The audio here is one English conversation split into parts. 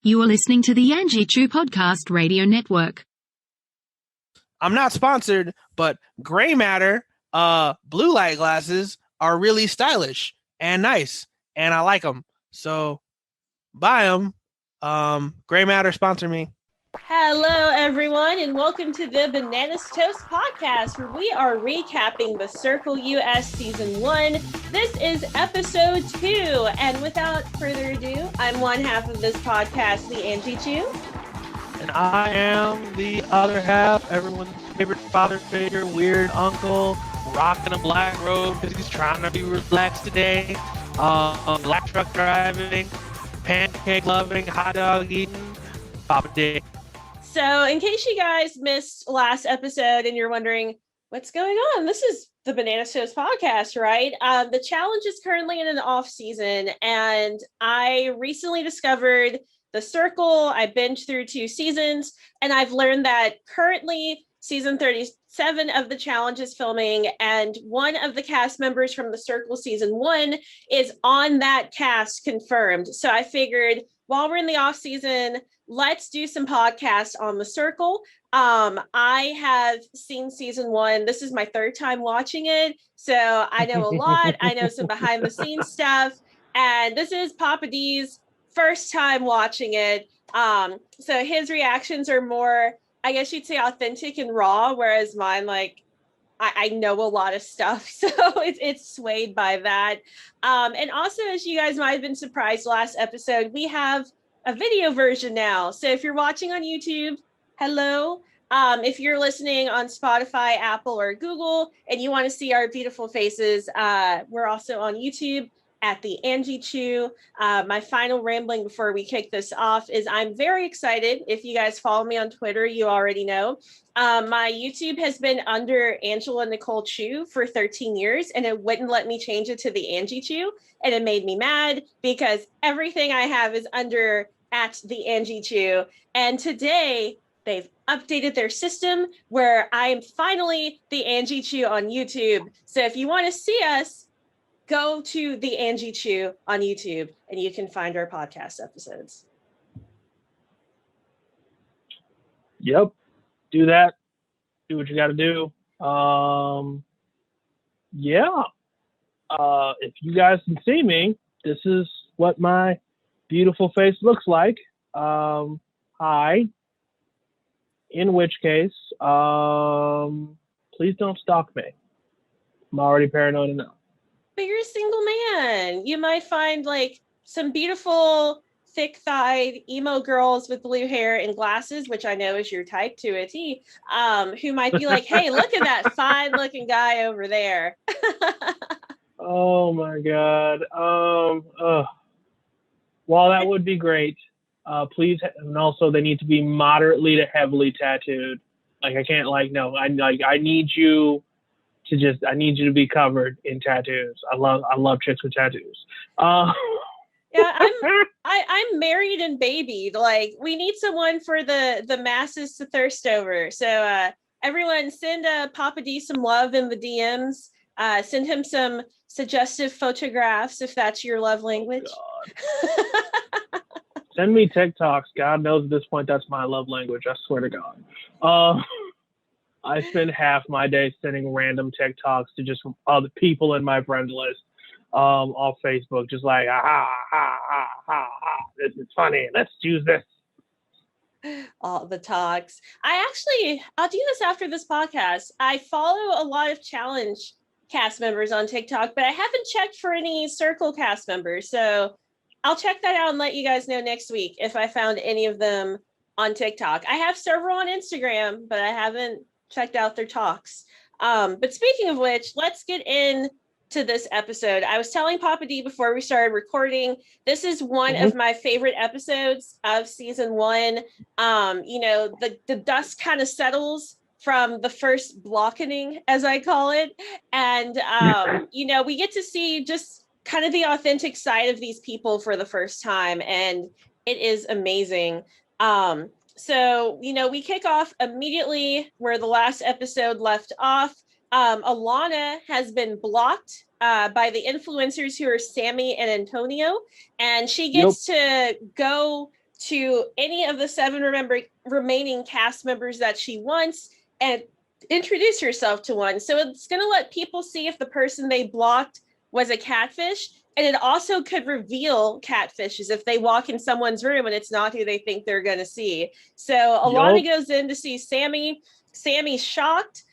You are listening to the AngieChu Podcast Radio Network. I'm not sponsored, but gray matter, blue light glasses are really stylish and nice, and I like them. So buy them. Gray matter, sponsor me. Hello, everyone, and welcome to the Bananas Toast Podcast, where we are recapping the Circle US Season 1. This is Episode 2, and without further ado, I'm one half of this podcast, the AngieChu. And I am the other half, everyone's favorite father figure, weird uncle, rocking a black robe because he's trying to be relaxed today, black truck driving, pancake loving, hot dog eating, Papa D. So, in case you guys missed last episode and you're wondering what's going on, this is the Banana Toast Podcast, right? The challenge is currently in an off season, and I recently discovered the Circle. I binged through 2 seasons, and I've learned that currently season 37 of the challenge is filming, and one of the cast members from the Circle season 1 is on that cast confirmed. So I figured while we're in the off season, let's do some podcasts on the Circle. I have seen season 1. This is my 3rd time watching it, so I know a lot. I know some behind the scenes stuff, and this is Papa D's first time watching it. So his reactions are more, I guess you'd say, authentic and raw, whereas mine, like, I know a lot of stuff, so it's swayed by that. And also, as you guys might have been surprised last episode, we have a video version now. So if you're watching on YouTube, hello. If you're listening on Spotify, Apple, or Google, and you want to see our beautiful faces, we're also on YouTube at the AngieChu. My final rambling before we kick this off is I'm very excited. If you guys follow me on Twitter, you already know. My YouTube has been under Angela Nicole Chu for 13 years, and it wouldn't let me change it to the AngieChu, and it made me mad because everything I have is under at the AngieChu. And today they've updated their system where I am finally the AngieChu on YouTube. So if you want to see us, go to the AngieChu on YouTube and you can find our podcast episodes. Yep. Do that. Do what you got to do. If you guys can see me, this is what my beautiful face looks like. Hi. In which case, please don't stalk me. I'm already paranoid enough. But you're a single man. You might find like some beautiful, thick-thighed emo girls with blue hair and glasses, which I know is your type to a T, who might be like, hey, look at that fine-looking guy over there. Oh, my God. While that would be great, please, and also they need to be moderately to heavily tattooed. Like, I can't, like, no, I need you to be covered in tattoos. I love chicks with tattoos. Yeah, I'm married and babied. Like, we need someone for the masses to thirst over. So everyone, send Papa D some love in the DMs. Send him some suggestive photographs if that's your love language. Oh, send me TikToks. God knows at this point that's my love language. I swear to God. I spend half my day sending random TikToks to just other people in my friend list off Facebook, just like, this is funny. Let's use this. All the talks. I'll do this after this podcast. I follow a lot of challenge cast members on TikTok, but I haven't checked for any Circle cast members. So I'll check that out and let you guys know next week if I found any of them on TikTok. I have several on Instagram, but I haven't checked out their talks. But speaking of which, let's get in to this episode. I was telling Papa D before we started recording, this is one of my favorite episodes of season 1. The dust kind of settles from the first blockening, as I call it. And, we get to see just kind of the authentic side of these people for the first time. And it is amazing. So, we kick off immediately where the last episode left off. Alana has been blocked by the influencers who are Sammy and Antonio, and she gets to go to any of the 7 remaining cast members that she wants and introduce herself to one. So it's going to let people see if the person they blocked was a catfish. And it also could reveal catfishes if they walk in someone's room and it's not who they think they're going to see. So Alana goes in to see Sammy. Sammy's shocked.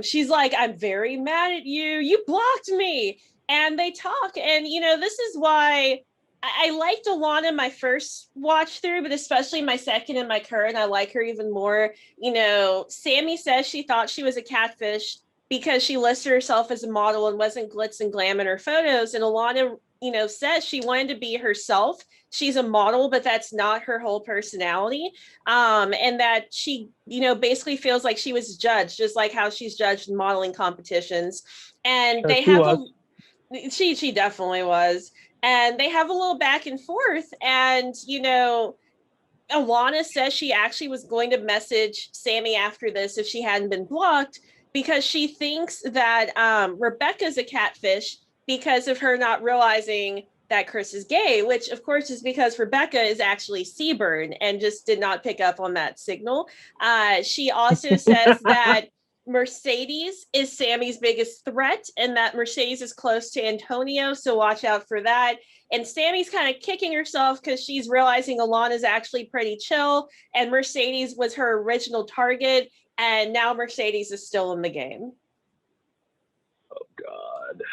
She's like, I'm very mad at you. You blocked me. And they talk. And, this is why I liked Alana my first watch through, but especially my second and my current, I like her even more. Sammy says she thought she was a catfish because she listed herself as a model and wasn't glitz and glam in her photos. And Alana, says she wanted to be herself. She's a model, but that's not her whole personality. And that she, basically feels like she was judged, just like how she's judged in modeling competitions. And they have she definitely was. And they have a little back and forth. And, Alana says she actually was going to message Sammy after this if she hadn't been blocked, because she thinks that Rebecca's a catfish because of her not realizing that Chris is gay, which of course is because Rebecca is actually Seaburn and just did not pick up on that signal. She also says that Mercedes is Sammy's biggest threat and that Mercedes is close to Antonio, so watch out for that. And Sammy's kind of kicking herself because she's realizing Alana's actually pretty chill and Mercedes was her original target, and now Mercedes is still in the game. Oh God.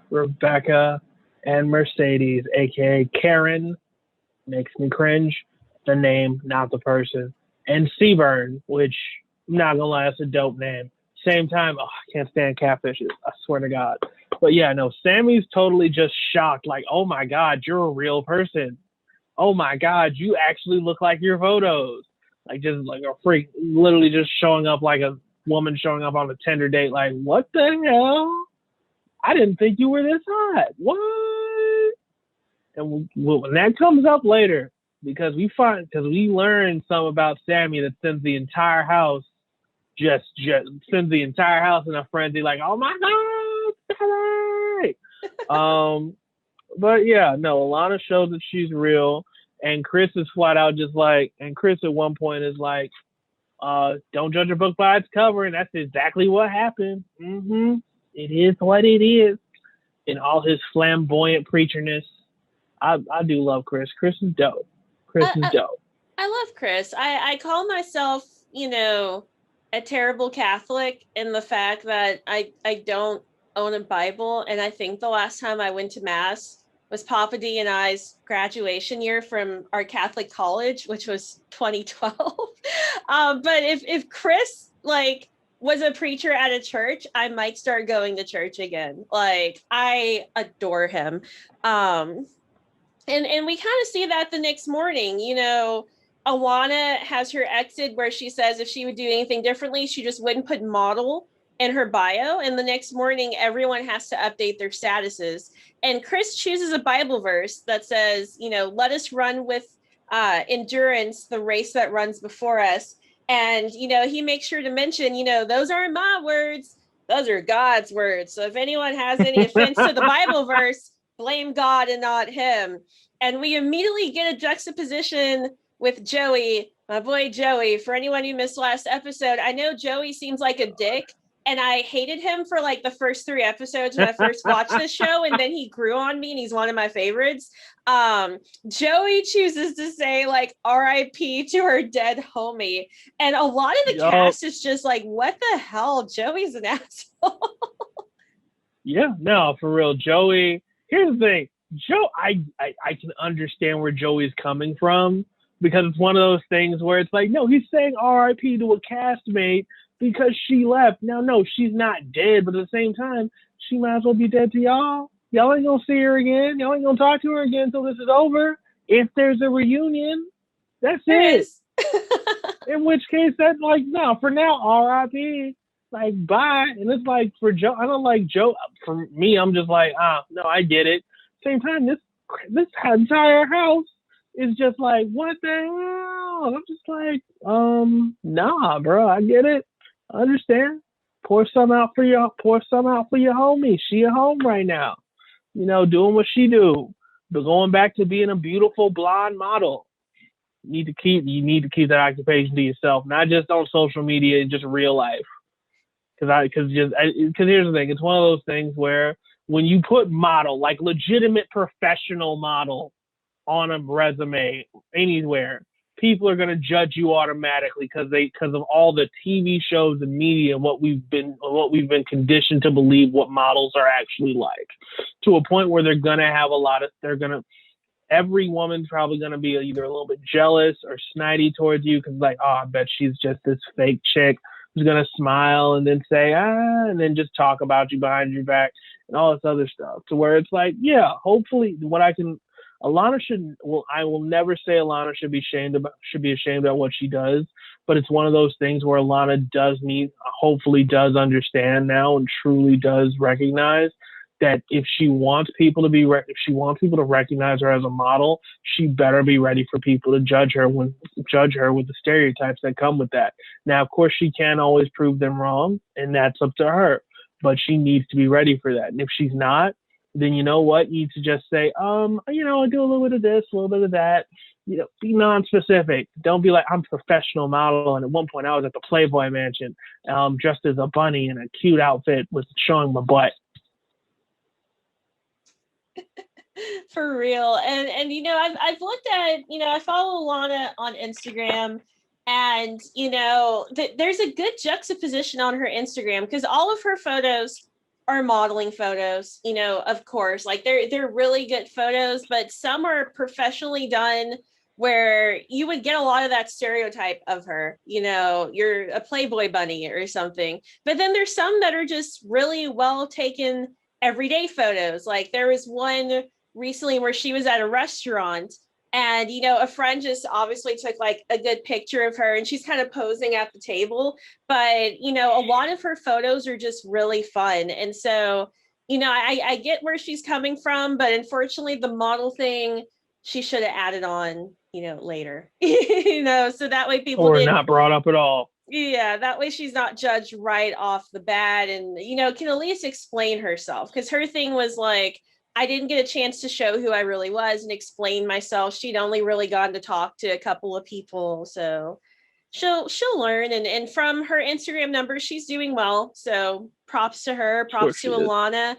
Rebecca and Mercedes, aka Karen, makes me cringe. The name, not the person. And Seaburn, which I'm not gonna lie, that's a dope name. Same time, I can't stand catfishes. I swear to God. But yeah, no, Sammy's totally just shocked. Like, oh my God, you're a real person. Oh my God, you actually look like your photos. Like just like a freak, literally just showing up like a woman showing up on a Tinder date. Like, what the hell? I didn't think you were this hot. What? And when that comes up later, because we learn some about Sammy that sends the entire house just sends the entire house in a frenzy, like, oh my God. But yeah, no, Alana shows that she's real, and Chris is flat out just like, and Chris at one point is like, don't judge a book by its cover, and that's exactly what happened. It is what it is. In all his flamboyant preacherness. I do love Chris. Chris is dope. Chris is dope. I love Chris. I call myself, a terrible Catholic in the fact that I don't own a Bible. And I think the last time I went to Mass was Papa D and I's graduation year from our Catholic college, which was 2012. But if Chris was a preacher at a church, I might start going to church again. Like, I adore him. And we kind of see that the next morning, Alana has her exit where she says if she would do anything differently, she just wouldn't put model in her bio. And the next morning, everyone has to update their statuses. And Chris chooses a Bible verse that says, let us run with endurance the race that runs before us. And, he makes sure to mention, those aren't my words. Those are God's words. So if anyone has any offense to the Bible verse, blame God and not him. And we immediately get a juxtaposition with Joey, my boy Joey. For anyone who missed last episode, I know Joey seems like a dick, and I hated him for the first 3 episodes when I first watched this show, and then he grew on me and he's one of my favorites. Joey chooses to say RIP to her dead homie, and a lot of the cast is just like, what the hell? Joey's an asshole. Yeah, no, for real. Joey, here's the thing. I can understand where Joey's coming from, because it's one of those things where it's like, no, he's saying RIP to a castmate because she left. Now, no, she's not dead, but at the same time, she might as well be dead to y'all. Y'all ain't gonna see her again. Y'all ain't gonna talk to her again until this is over. If there's a reunion, that's it. In which case, that's no, for now, RIP. Bye. And it's for Joe, I don't like Joe. For me, I'm just no, I get it. Same time, this entire house is just what the hell? I'm just nah, bro, I get it. I understand. Pour some out for your homie. She at home right now, doing what she do, but going back to being a beautiful blonde model. You need to keep that occupation to yourself, not just on social media, just real life. Because here's the thing, it's one of those things where when you put model, like legitimate professional model, on a resume anywhere, people are going to judge you automatically because of all the TV shows and media and what we've been conditioned to believe what models are actually like, to a point where every woman's probably going to be either a little bit jealous or snidey towards you because like, oh, I bet she's just this fake chick who's going to smile and then say, and then just talk about you behind your back and all this other stuff, to where it's like, yeah, hopefully I will never say Alana should be ashamed about what she does, but it's one of those things where Alana hopefully does understand now and truly does recognize that if she wants people to recognize her as a model, she better be ready for people to judge her with the stereotypes that come with that. Now, of course, she can't always prove them wrong, and that's up to her, but she needs to be ready for that. And if she's not, then you know what? You need to just say, I do a little bit of this, a little bit of that. You know, be non-specific. Don't be like, I'm a professional model. And at one point I was at the Playboy Mansion, dressed as a bunny in a cute outfit with showing my butt. For real. And I've looked at, I follow Alana on Instagram, and there's a good juxtaposition on her Instagram because all of her photos are modeling photos, of course, like they're really good photos, but some are professionally done where you would get a lot of that stereotype of her, you're a Playboy bunny or something. But then there's some that are just really well taken everyday photos. Like there was one recently where she was at a restaurant and, a friend just obviously took like a good picture of her and she's kind of posing at the table. But, a lot of her photos are just really fun. And so, I get where she's coming from, but unfortunately the model thing, she should have added on, later, so that way people or not brought up at all. Yeah, that way she's not judged right off the bat and, can at least explain herself. Because her thing was like, I didn't get a chance to show who I really was and explain myself. She'd only really gotten to talk to a couple of people. So she'll learn. And from her Instagram numbers, she's doing well. So props to her, props to Alana.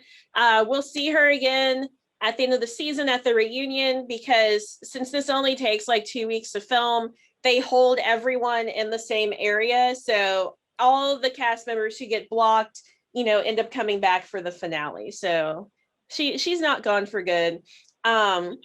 We'll see her again at the end of the season at the reunion, because since this only takes like 2 weeks to film, they hold everyone in the same area. So all of the cast members who get blocked, end up coming back for the finale. So she's not gone for good. But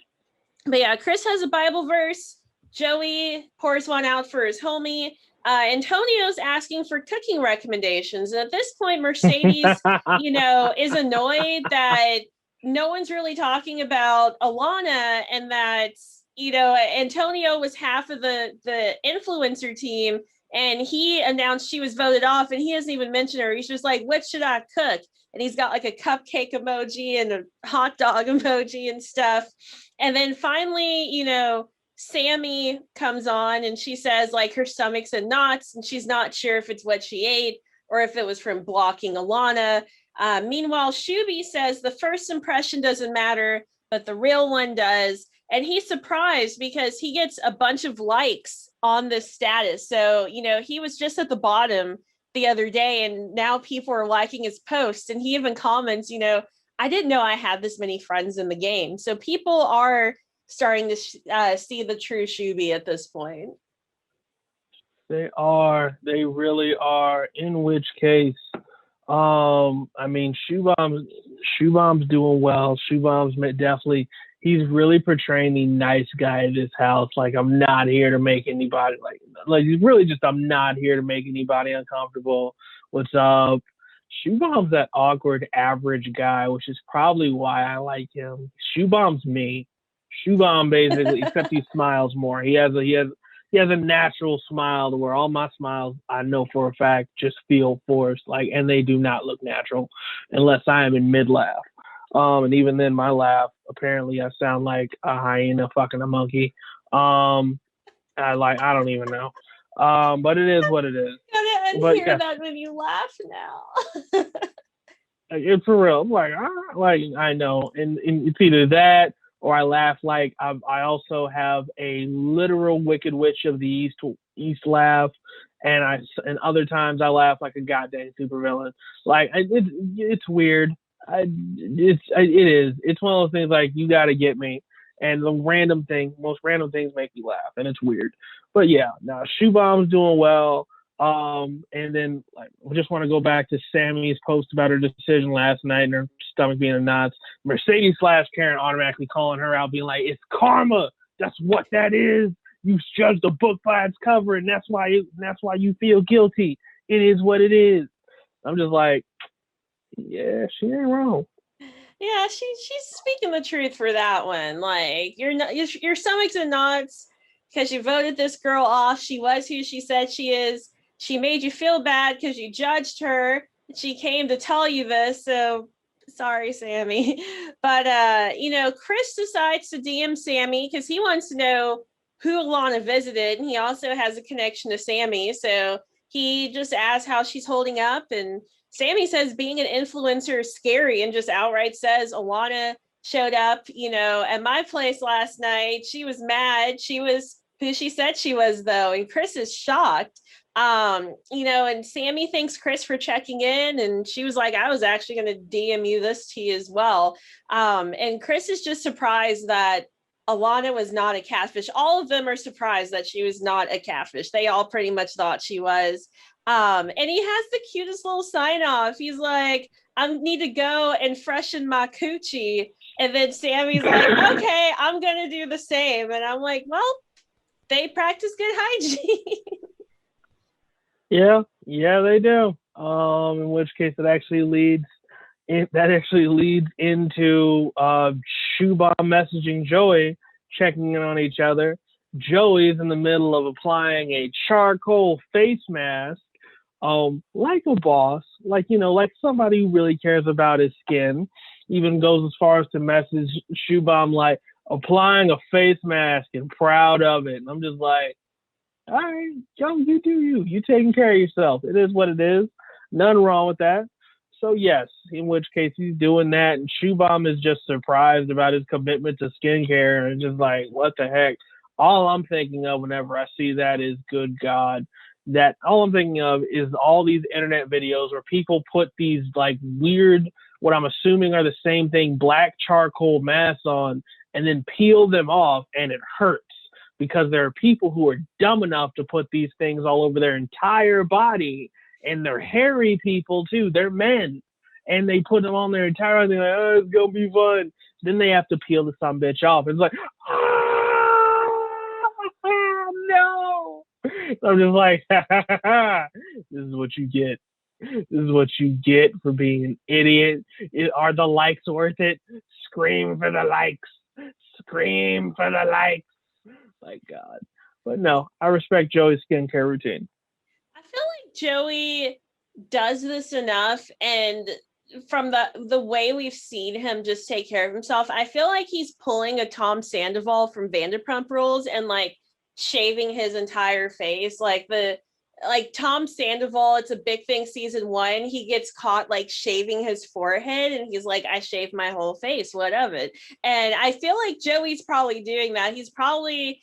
yeah, Chris has a Bible verse. Joey pours one out for his homie. Antonio's asking for cooking recommendations. And at this point, Mercedes, is annoyed that no one's really talking about Alana, and that Antonio was half of the influencer team, and he announced she was voted off, and he hasn't even mentioned her. He's just like, what should I cook? And he's got like a cupcake emoji and a hot dog emoji and stuff. And then finally, Sammy comes on and she says like her stomach's in knots and she's not sure if it's what she ate or if it was from blocking Alana. Meanwhile, Shuby says the first impression doesn't matter, but the real one does. And he's surprised because he gets a bunch of likes on this status. So, he was just at the bottom the other day and now people are liking his posts. And he even comments, I didn't know I had this many friends in the game. So people are starting to see the true Shuby at this point. They really are. In which case, Shoebomb's doing well. Shoebomb's definitely, he's really portraying the nice guy in this house. Like, I'm not here to make anybody like he's really just, I'm not here to make anybody uncomfortable. What's up? Shoebomb's that awkward average guy, which is probably why I like him. Shoebomb's me. Shoebomb basically, except he smiles more. He has a natural smile to where all my smiles, I know for a fact, just feel forced, and they do not look natural unless I am in mid laugh. And even then, my laugh, apparently, I sound like a hyena fucking a monkey. I don't even know. But it is what it is. I gotta unhear that when you laugh now. It's for real. I'm like, I know, and it's either that or I laugh like I also have a literal Wicked Witch of the East laugh, and other times I laugh like a goddamn supervillain. Like it's weird. It is. It's one of those things like you got to get me, and most random things make me laugh, and it's weird. But yeah, now Shoe Bomb's doing well. And then like I just want to go back to Sammy's post about her decision last night and her stomach being in knots. Mercedes / Karen automatically calling her out, being like, "It's karma. That's what that is. You judged a book by its cover, and that's why you feel guilty. It is what it is." I'm just like, yeah, she ain't wrong. Yeah, she's speaking the truth for that one. Like your stomach's in knots because you voted this girl off. She was who she said she is. She made you feel bad because you judged her. She came to tell you this. So sorry, Sammy. But Chris decides to DM Sammy because he wants to know who Alana visited, and he also has a connection to Sammy. So he just asks how she's holding up, and Sammy says being an influencer is scary, and just outright says Alana showed up, at my place last night. She was mad. She was who she said she was, though, and Chris is shocked. And Sammy thanks Chris for checking in, and she was like, I was actually going to DM you this tea as well. And Chris is just surprised that Alana was not a catfish. All of them are surprised that she was not a catfish. They all pretty much thought she was. And he has the cutest little sign off. He's like, I need to go and freshen my coochie. And then Sammy's like, okay, I'm going to do the same. And I'm like, well, they practice good hygiene. Yeah, they do. In which case it actually leads into Shoe Bomb messaging Joey, checking in on each other. Joey's in the middle of applying a charcoal face mask, like a boss, like somebody who really cares about his skin. Even goes as far as to message Shoe Bomb like applying a face mask and proud of it. And I'm just like, all right, you do you. You taking care of yourself. It is what it is. Nothing wrong with that. So yes, in which case he's doing that, and Shoe Bomb is just surprised about his commitment to skincare and just like, what the heck? All I'm thinking of whenever I see that is, good God, that all I'm thinking of is all these internet videos where people put these like weird, what I'm assuming are the same thing, black charcoal masks on, and then peel them off, and it hurts. Because there are people who are dumb enough to put these things all over their entire body, and they're hairy people too. They're men, and they put them on their entire body. They're like, oh, it's gonna be fun. Then they have to peel the some bitch off. It's like, no. I'm just like, this is what you get. This is what you get for being an idiot. Are the likes worth it? Scream for the likes. Scream for the likes. My God. But no, I respect Joey's skincare routine. I feel like Joey does this enough, and from the way we've seen him just take care of himself, I feel like he's pulling a Tom Sandoval from Vanderpump Rules and like shaving his entire face. Like Tom Sandoval, it's a big thing season 1. He gets caught like shaving his forehead, and he's like, I shaved my whole face, what of it? And I feel like Joey's probably doing that. He's probably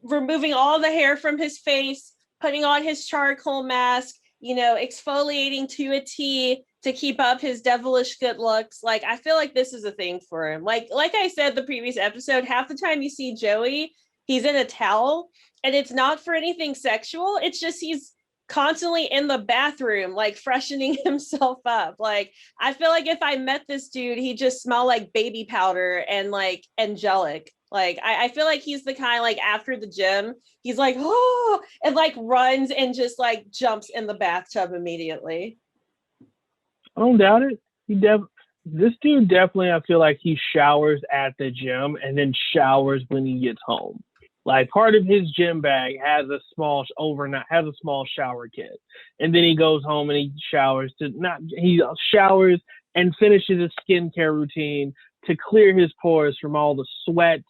removing all the hair from his face, putting on his charcoal mask, exfoliating to a T to keep up his devilish good looks. Like, I feel like this is a thing for him. Like I said the previous episode, half the time you see Joey, he's in a towel, and it's not for anything sexual. It's just he's constantly in the bathroom, like freshening himself up. Like, I feel like if I met this dude, he'd just smell like baby powder and like angelic. Like, I feel like he's the kind, like, after the gym, he's like, oh, and like runs and just like jumps in the bathtub immediately. I don't doubt it. This dude definitely, I feel like he showers at the gym and then showers when he gets home. Like, part of his gym bag has a small shower kit, and then he goes home and he showers and finishes his skincare routine to clear his pores from all the sweats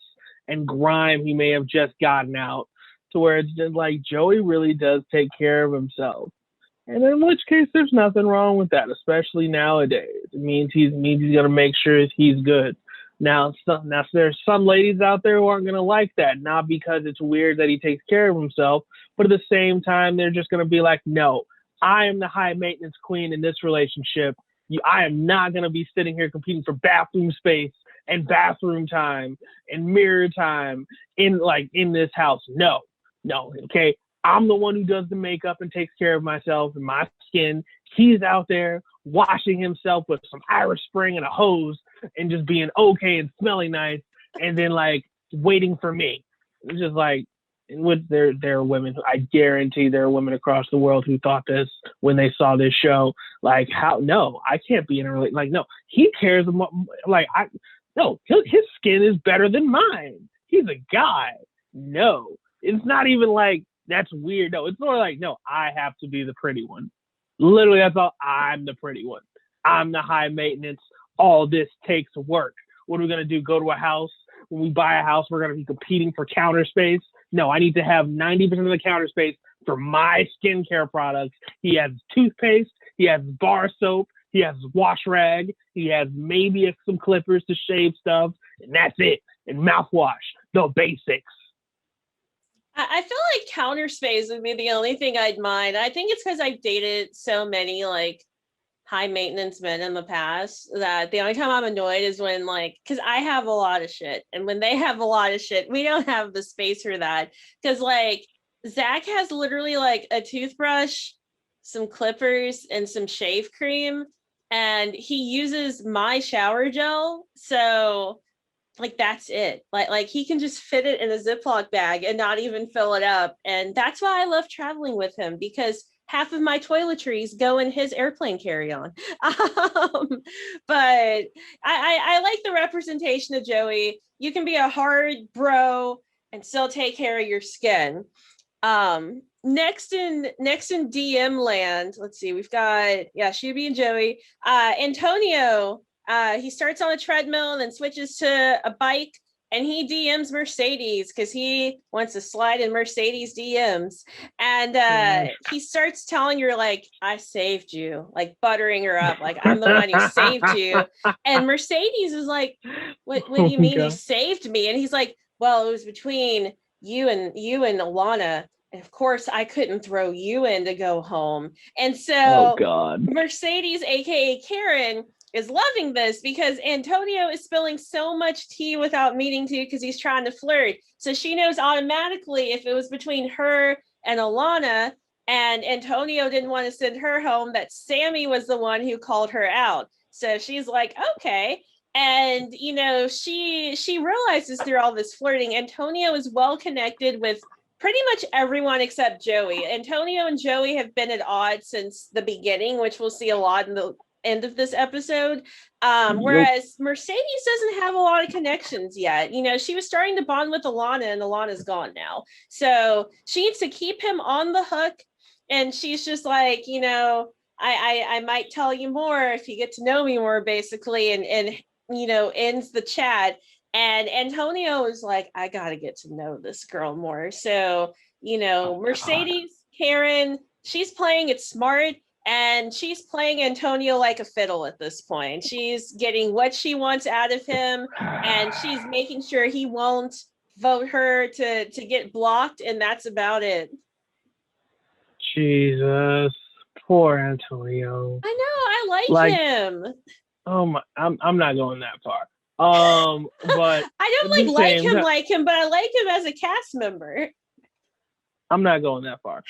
and grime he may have just gotten out, to where it's just like Joey really does take care of himself. And in which case, there's nothing wrong with that, especially nowadays. It means he's going to make sure he's good. Now there's some ladies out there who aren't going to like that, not because it's weird that he takes care of himself, but at the same time, they're just going to be like, no, I am the high maintenance queen in this relationship. I am not going to be sitting here competing for bathroom space and bathroom time and mirror time in this house. No, okay. I'm the one who does the makeup and takes care of myself and my skin. He's out there washing himself with some Irish Spring and a hose and just being okay and smelling nice, and then like waiting for me. It's just like, there are women. I guarantee there are women across the world who thought this when they saw this show. Like, how? No, I can't be in a relationship. Like, no, he cares. His skin is better than mine. He's a guy. No, it's not even like that's weird. No, it's more like, no, I have to be the pretty one. Literally, that's all. I'm the pretty one. I'm the high maintenance. All this takes work. What are we going to do? Go to a house? When we buy a house, we're going to be competing for counter space. No, I need to have 90% of the counter space for my skincare products. He has toothpaste. He has bar soap. He has wash rag. He has maybe some clippers to shave stuff. And that's it. And mouthwash. The basics. I feel like counter space would be the only thing I'd mind. I think it's because I've dated so many like high maintenance men in the past that the only time I'm annoyed is when because I have a lot of shit, and when they have a lot of shit, we don't have the space for that. Because Zach has literally a toothbrush, some clippers, and some shave cream, and he uses my shower gel. So that's it. He can just fit it in a Ziploc bag and not even fill it up. And that's why I love traveling with him, because half of my toiletries go in his airplane carry-on. But I like the representation of Joey. You can be a hard bro and still take care of your skin. Next in DM land, let's see, we've got Shuby and Joey. Antonio, he starts on a treadmill and then switches to a bike, and he DMs Mercedes because he wants to slide in Mercedes DMs. And he starts telling her, I saved you, buttering her up, I'm the one who saved you. And Mercedes is like, what do you mean he saved me? And he's like, well, it was between you and Alana. And of course, I couldn't throw you in to go home. And so Mercedes, aka Karen, is loving this because Antonio is spilling so much tea without meaning to, because he's trying to flirt. So she knows automatically if it was between her and Alana and Antonio didn't want to send her home, that Sammy was the one who called her out. So she's like, okay. And, she realizes through all this flirting, Antonio is well connected with pretty much everyone except Joey. Antonio and Joey have been at odds since the beginning, which we'll see a lot in the end of this episode. Whereas Mercedes doesn't have a lot of connections yet. She was starting to bond with Alana, and Alana's gone now. So she needs to keep him on the hook. And she's just like, I might tell you more if you get to know me more, basically, and ends the chat. And Antonio is like, I gotta get to know this girl more. So, Mercedes, Karen, she's playing it smart. And she's playing Antonio like a fiddle at this point. She's getting what she wants out of him, and she's making sure he won't vote her to get blocked, and that's about it. Jesus, poor Antonio. I know, I like him. Oh my, I'm not going that far. But I don't like him, but I like him as a cast member. I'm not going that far.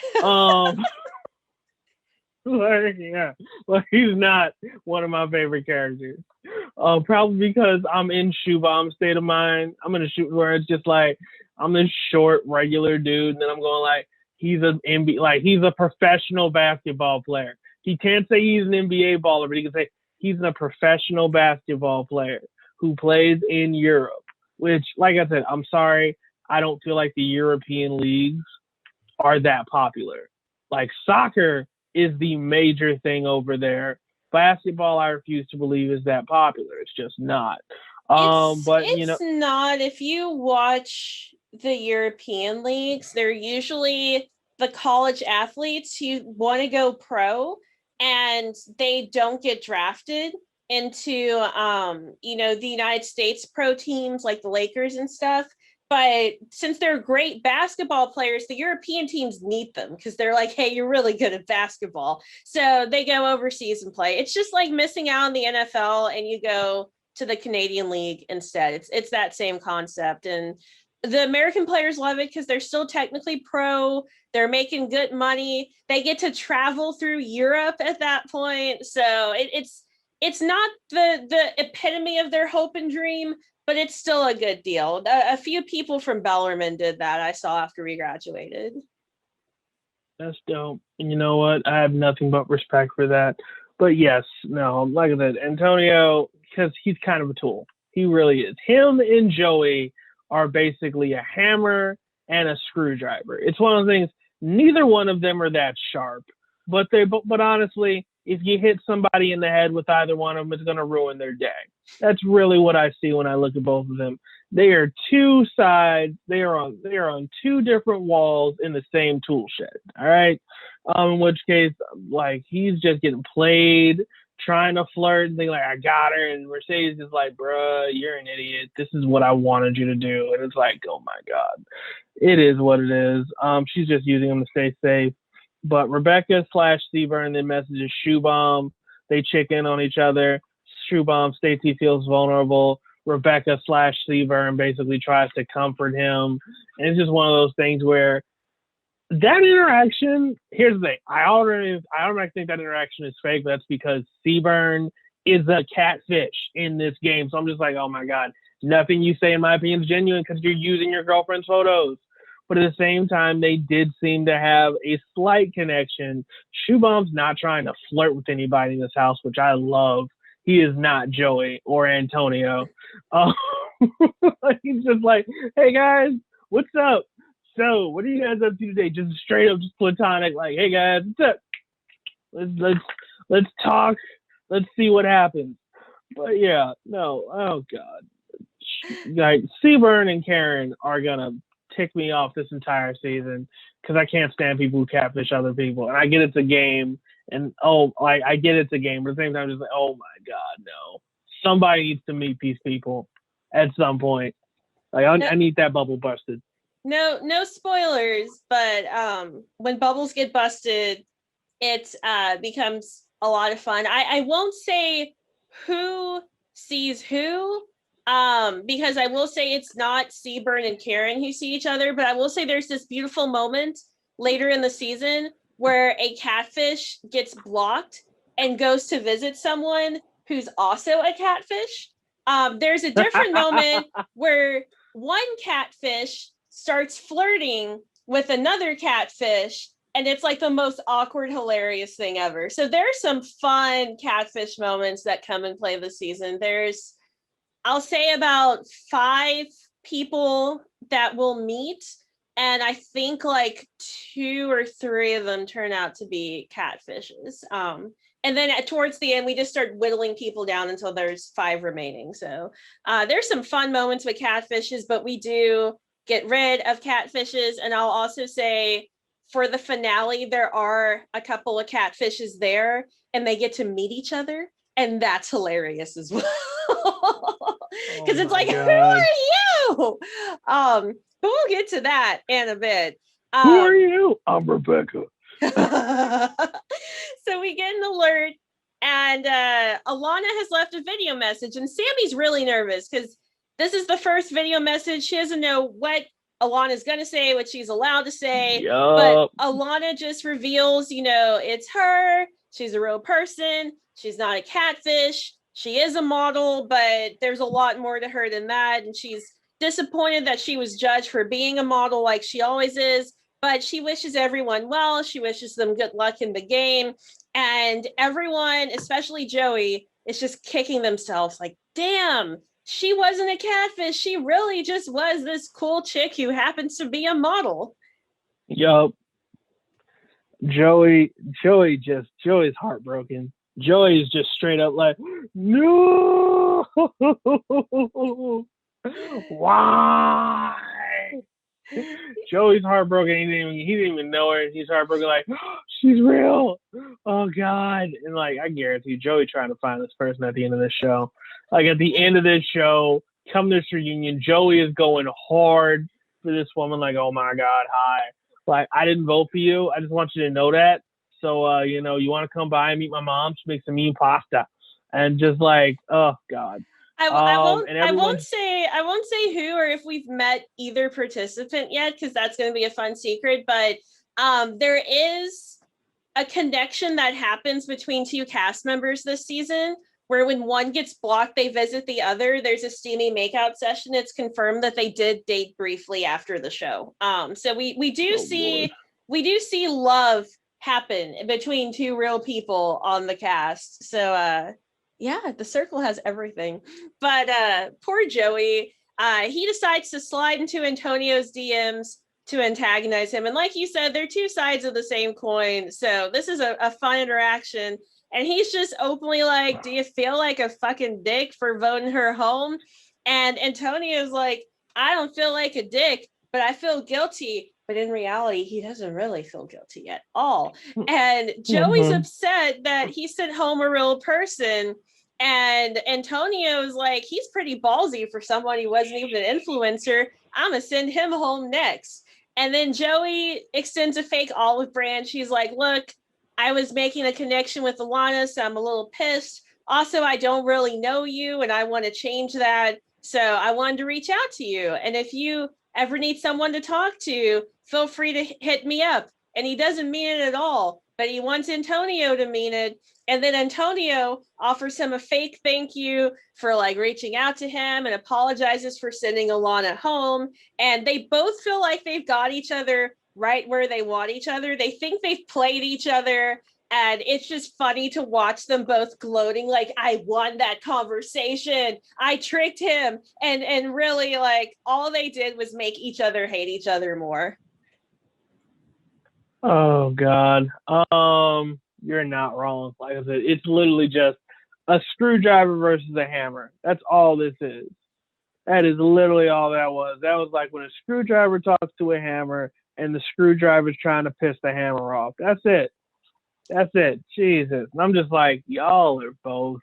He's not one of my favorite characters. Probably because I'm in Shoe Bomb state of mind. I'm gonna shoot where it's just I'm this short, regular dude, and then I'm going he's a professional basketball player. He can't say he's an NBA baller, but he can say he's a professional basketball player who plays in Europe. Which, like I said, I'm sorry, I don't feel like the European leagues are that popular. Soccer is the major thing over there. Basketball, I refuse to believe is that popular. It's just not. It's not. If you watch the European leagues, they're usually the college athletes who want to go pro and they don't get drafted. into the United States pro teams like the Lakers and stuff. But since they're great basketball players, the European teams need them because they're like, hey, you're really good at basketball. So they go overseas and play. It's just like missing out on the NFL and you go to the Canadian League instead. It's that same concept. And the American players love it because they're still technically pro. They're making good money. They get to travel through Europe at that point. So it's not the epitome of their hope and dream, but it's still a good deal. A few people from Bellarmine did that, I saw after we graduated. That's dope. And you know what? I have nothing but respect for that. But yes, no, like I said, Antonio, because he's kind of a tool. He really is. Him and Joey are basically a hammer and a screwdriver. It's one of the things, neither one of them are that sharp. But honestly, if you hit somebody in the head with either one of them, it's going to ruin their day. That's really what I see when I look at both of them. They are two sides. They are on two different walls in the same tool shed. All right. In which case, like, he's just getting played, trying to flirt and think like, I got her. And Mercedes is like, bruh, you're an idiot. This is what I wanted you to do. And it's like, oh my God, it is what it is. She's just using him to stay safe. But Rebecca / Seaburn then messages Shoe Bomb. They check in on each other. Shoe Bomb states he feels vulnerable. Rebecca / Seaburn basically tries to comfort him. And it's just one of those things where that interaction, here's the thing. I automatically think that interaction is fake. But that's because Seaburn is a catfish in this game. So I'm just like, oh my God, nothing you say in my opinion is genuine because you're using your girlfriend's photos. But at the same time, they did seem to have a slight connection. Shoe Bomb's not trying to flirt with anybody in this house, which I love. He is not Joey or Antonio. He's just like, hey guys, what's up? So, what are you guys up to today? Just straight up, just platonic, like, hey guys, what's up? Let's talk. Let's see what happens. But yeah, no, oh God, like Seaburn and Karen are gonna tick me off this entire season because I can't stand people who catfish other people. And I get it's a game, and I get it's a game, but at the same time, just like, oh my God, no. Somebody needs to meet these people at some point. Like, I need that bubble busted. No spoilers, but when bubbles get busted, it becomes a lot of fun. I won't say who sees who, because I will say it's not Seaburn and Karen who see each other, but I will say there's this beautiful moment later in the season where a catfish gets blocked and goes to visit someone who's also a catfish. There's a different moment where one catfish starts flirting with another catfish, and it's like the most awkward, hilarious thing ever. So there's some fun catfish moments that come and play this season. There's, I'll say, about 5 people that will meet, and I think like 2 or 3 of them turn out to be catfishes. And then towards the end, we just start whittling people down until there's 5 remaining. So there's some fun moments with catfishes, but we do get rid of catfishes. And I'll also say for the finale, there are a couple of catfishes there and they get to meet each other. And that's hilarious as well. Because it's like, God, who are you? But we'll get to that in a bit. Who are you? I'm Rebecca. So we get an alert, and Alana has left a video message, and Sammy's really nervous because this is the first video message. She doesn't know what Alana's gonna say, what she's allowed to say. Yep. But Alana just reveals, it's her. She's a real person. She's not a catfish. She is a model, but there's a lot more to her than that. And she's disappointed that she was judged for being a model like she always is. But she wishes everyone well. She wishes them good luck in the game. And everyone, especially Joey, is just kicking themselves like, damn, she wasn't a catfish. She really just was this cool chick who happens to be a model. Yup. Joey's heartbroken. Joey's just straight up like, no, why? Joey's heartbroken. He didn't even know her. He's heartbroken. Like, oh, she's real. Oh God. And like, I guarantee Joey trying to find this person at the end of this show. Like at the end of this show, come this reunion, Joey is going hard for this woman. Like, oh my God, hi. Like, I didn't vote for you. I just want you to know that. So, you know, you want to come by and meet my mom? She makes some mean pasta. And just like, oh God. I won't. And I won't say. I won't say who or if we've met either participant yet, because that's going to be a fun secret. But there is a connection that happens between two cast members this season, where when one gets blocked, they visit the other. There's a steamy makeout session. It's confirmed that they did date briefly after the show. So we do see love happen between two real people on the cast. So yeah, the circle has everything. But poor Joey, he decides to slide into Antonio's DMs to antagonize him. And like you said, they're two sides of the same coin. So this is a fun interaction. And he's just openly like, do you feel like a fucking dick for voting her home? And Antonio's like, I don't feel like a dick, but I feel guilty. But in reality, he doesn't really feel guilty at all. And Joey's upset that he sent home a real person. And Antonio's like, he's pretty ballsy for someone who wasn't even an influencer. I'm going to send him home next. And then Joey extends a fake olive branch. He's like, look, I was making a connection with Alana, so I'm a little pissed. Also, I don't really know you, and I want to change that. So I wanted to reach out to you. And if you ever need someone to talk to, feel free to hit me up. And he doesn't mean it at all, but he wants Antonio to mean it. And then Antonio offers him a fake thank you for like reaching out to him and apologizes for sending Alana home. And they both feel like they've got each other right where they want each other. They think they've played each other. And it's just funny to watch them both gloating like, I won that conversation. I tricked him. And really, like, all they did was make each other hate each other more. Oh God. You're not wrong. Like I said, it's literally just a screwdriver versus a hammer. That's all this is. That is literally all that was. That was like when a screwdriver talks to a hammer and the screwdriver's trying to piss the hammer off. That's it. That's it. Jesus. And I'm just like, y'all are both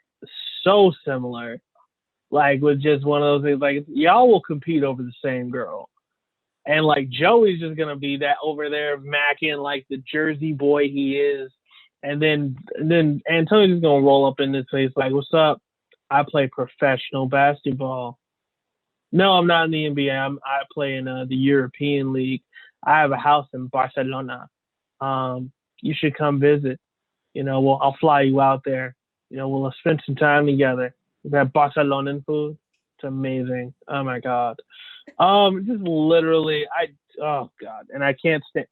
so similar. Like with just one of those things, like y'all will compete over the same girl. And like Joey's just gonna be that over there macking like the Jersey boy he is. And then Antonio's just gonna roll up in this place like, what's up? I play professional basketball. No, I'm not in the NBA. I play in the European League. I have a house in Barcelona. You should come visit. You know, I'll fly you out there. You know, we'll spend some time together. We have Barcelonan food. It's amazing. Oh my God. Just literally, oh God. And I can't stand.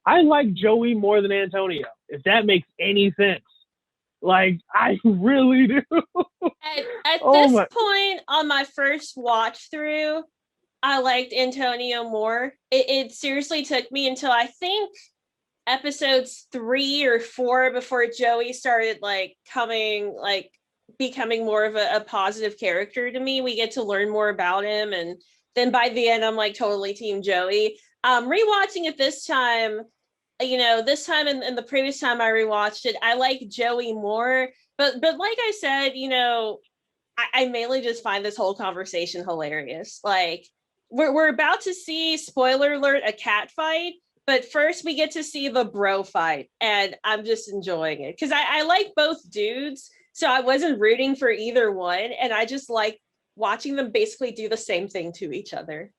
I like Joey more than Antonio, if that makes any sense. Like, I really do. At this point on my first watch through, I liked Antonio more. It seriously took me until I think episodes 3 or 4 before Joey started becoming more of a positive character to me. We get to learn more about him, and then by the end I'm like totally team Joey. Rewatching it this time, you know, this time and the previous time I rewatched it, I like Joey more. But like I said, you know, I mainly just find this whole conversation hilarious. Like we're about to see, spoiler alert, a cat fight. But first we get to see the bro fight, and I'm just enjoying it because I like both dudes. So I wasn't rooting for either one. And I just like watching them basically do the same thing to each other.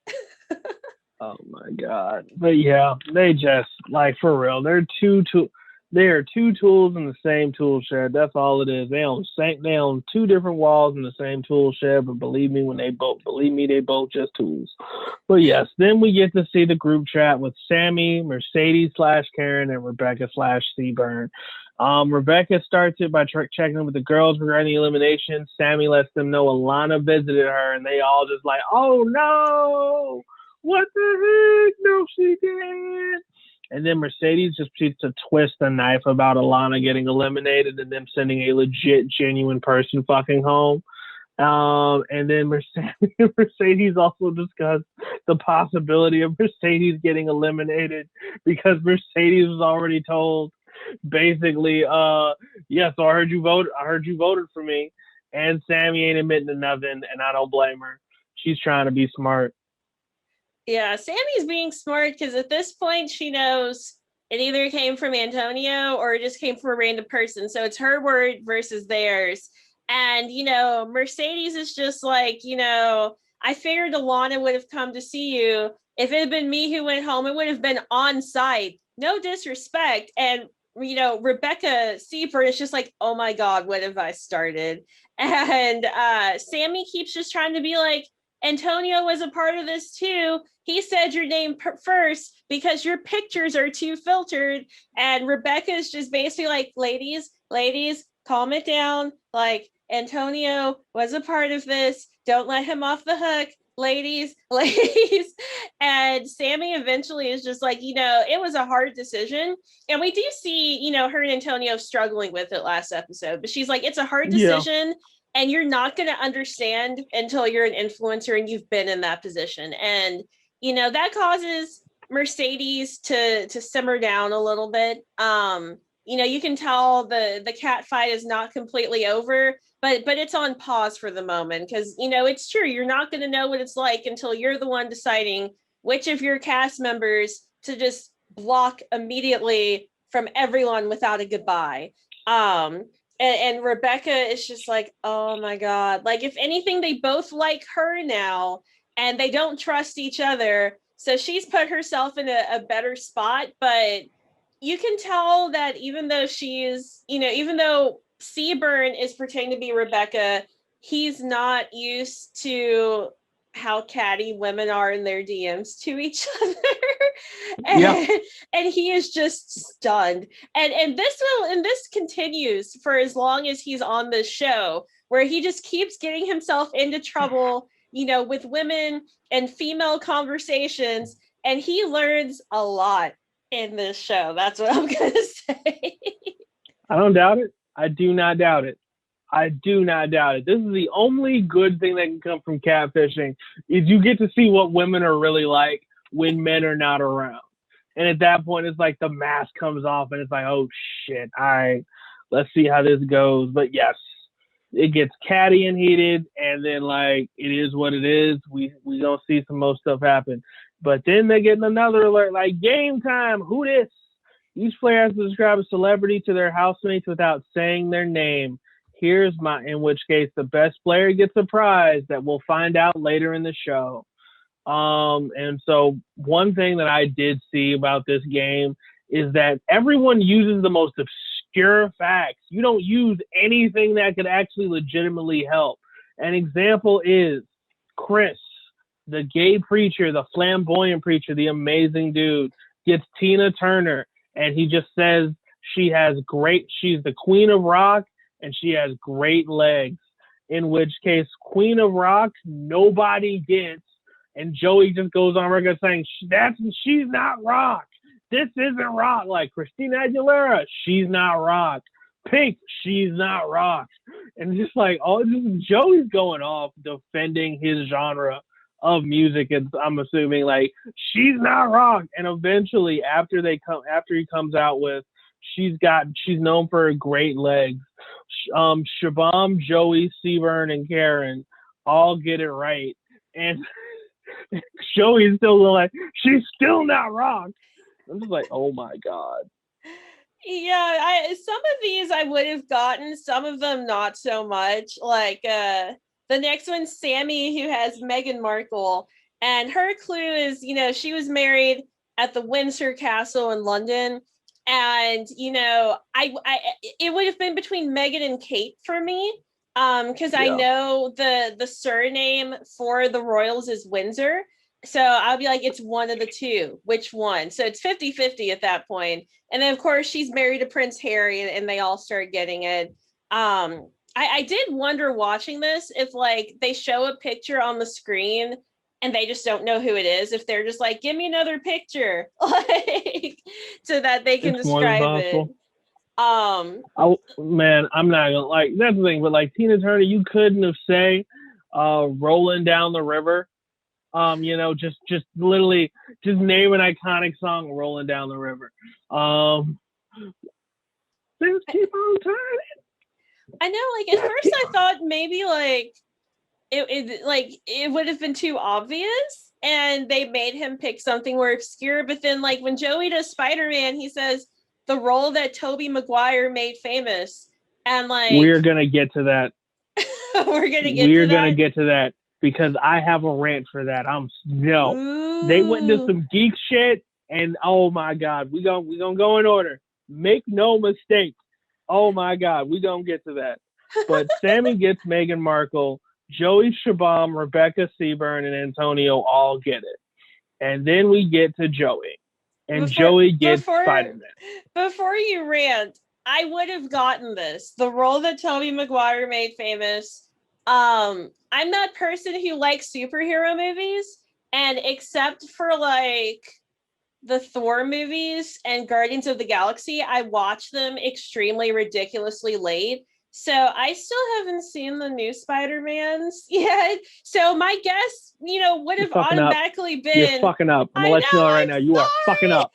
Oh my God. But yeah, they just like for real. They are two tools in the same tool shed. That's all it is. They own 2 different walls in the same tool shed, but believe me, they both just tools. But yes, then we get to see the group chat with Sammy, Mercedes / Karen, and Rebecca / Seaburn. Rebecca starts it by checking in with the girls regarding the elimination. Sammy lets them know Alana visited her, and they all just like, oh no, what the heck? No, she didn't. And then Mercedes just proceeds to twist the knife about Alana getting eliminated and them sending a legit, genuine person fucking home. And then Mercedes also discussed the possibility of Mercedes getting eliminated because Mercedes was already told, basically, yeah, so I heard you voted for me, and Sammy ain't admitting to nothing, and I don't blame her. She's trying to be smart. Yeah, Sammy's being smart because at this point she knows it either came from Antonio or it just came from a random person. So it's her word versus theirs. And, Mercedes is just like, I figured Alana would have come to see you. If it had been me who went home, it would have been on site. No disrespect. And, Rebecca Seaford is just like, oh my God, what have I started? And Sammy keeps just trying to be like, Antonio was a part of this too. He said your name first because your pictures are too filtered. And Rebecca's just basically like, ladies, calm it down. Like, Antonio was a part of this. Don't let him off the hook. Ladies. And Sammy eventually is just like, it was a hard decision. And we do see, her and Antonio struggling with it last episode. But she's like, it's a hard decision. Yeah. And you're not going to understand until you're an influencer and you've been in that position. And, that causes Mercedes to simmer down a little bit. You can tell the cat fight is not completely over, but it's on pause for the moment because, it's true. You're not going to know what it's like until you're the one deciding which of your cast members to just block immediately from everyone without a goodbye. And Rebecca is just like, oh my God. Like, if anything, they both like her now and they don't trust each other. So she's put herself in a better spot. But you can tell that even though even though Seaburn is pretending to be Rebecca, he's not used to how catty women are in their DMs to each other. And he is just stunned. And this continues for as long as he's on this show, where he just keeps getting himself into trouble, with women and female conversations, and he learns a lot in this show. That's what I'm gonna say. I don't doubt it. I do not doubt it. This is the only good thing that can come from catfishing is you get to see what women are really like when men are not around. And at that point, it's like the mask comes off and it's like, oh shit, all right, let's see how this goes. But yes, it gets catty and heated, and then like it is what it is. We don't see some more stuff happen. But then they get another alert, like game time, who this? Each player has to describe a celebrity to their housemates without saying their name. In which case the best player gets a prize that we'll find out later in the show. And so one thing that I did see about this game is that everyone uses the most obscure facts. You don't use anything that could actually legitimately help. An example is Chris, the gay preacher, the flamboyant preacher, the amazing dude, gets Tina Turner, and he just says she's the queen of rock, and she has great legs. In which case, Queen of Rock, nobody gets. And Joey just goes on record saying, she's not rock. This isn't rock. Like Christina Aguilera, she's not rock. Pink, she's not rock. And just like, Joey's going off defending his genre of music. And I'm assuming like, she's not rock. And eventually after he comes out with, she's known for her great legs. Shabam, Joey, Seaburn, and Karen all get it right. And Joey's still like, she's still not rock. I'm just like, oh my God. Yeah, some of these I would have gotten, some of them not so much. Like the next one, Sammy, who has Meghan Markle, and her clue is, she was married at the Windsor Castle in London. And, it would have been between Meghan and Kate for me. Because I know the surname for the royals is Windsor. So I'll be like, it's one of the two. Which one? So it's 50-50 at that point. And then, of course, she's married to Prince Harry, and they all start getting it. I did wonder watching this if, like, they show a picture on the screen and they just don't know who it is, if they're just like, give me another picture, like, so that they can describe it. Oh man, I'm not gonna like that's the thing, but like Tina Turner, you couldn't have say rolling down the river. Just literally just name an iconic song, rolling down the river. Let's keep on turning. I know, like at first I thought maybe like it would have been too obvious and they made him pick something more obscure, but then like when Joey does Spider-Man, he says the role that Tobey Maguire made famous. And like we're gonna get to that. We're gonna get to that because I have a rant for that. Ooh. They went into some geek shit and oh my god, we gonna go in order. Make no mistake. Oh my god, we gonna get to that. But Sammy gets Meghan Markle, Joey Shabam, Rebecca Seaburn, and Antonio all get it. And then we get to Joey. And Joey gets Spider-Man. Before you rant, I would have gotten this. The role that Tobey Maguire made famous. I'm that person who likes superhero movies, and except for like the Thor movies and Guardians of the Galaxy, I watch them extremely ridiculously late. So I still haven't seen the new Spider-Mans yet. So my guess, would have automatically been... You're fucking up. I'm going to let you know right now. You are fucking up.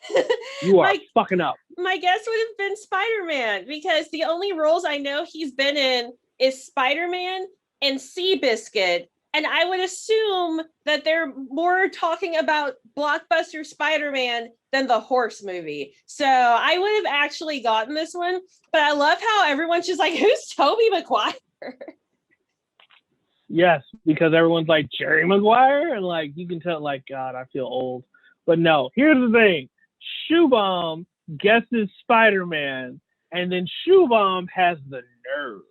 You are fucking up. My guess would have been Spider-Man because the only roles I know he's been in is Spider-Man and Seabiscuit. And I would assume that they're more talking about blockbuster Spider-Man than the horse movie. So I would have actually gotten this one. But I love how everyone's just like, who's Tobey Maguire? Yes, because everyone's like, Jerry Maguire? And like, you can tell, like, God, I feel old. But no, here's the thing. Shoebomb guesses Spider-Man. And then Shoebomb has the nerve,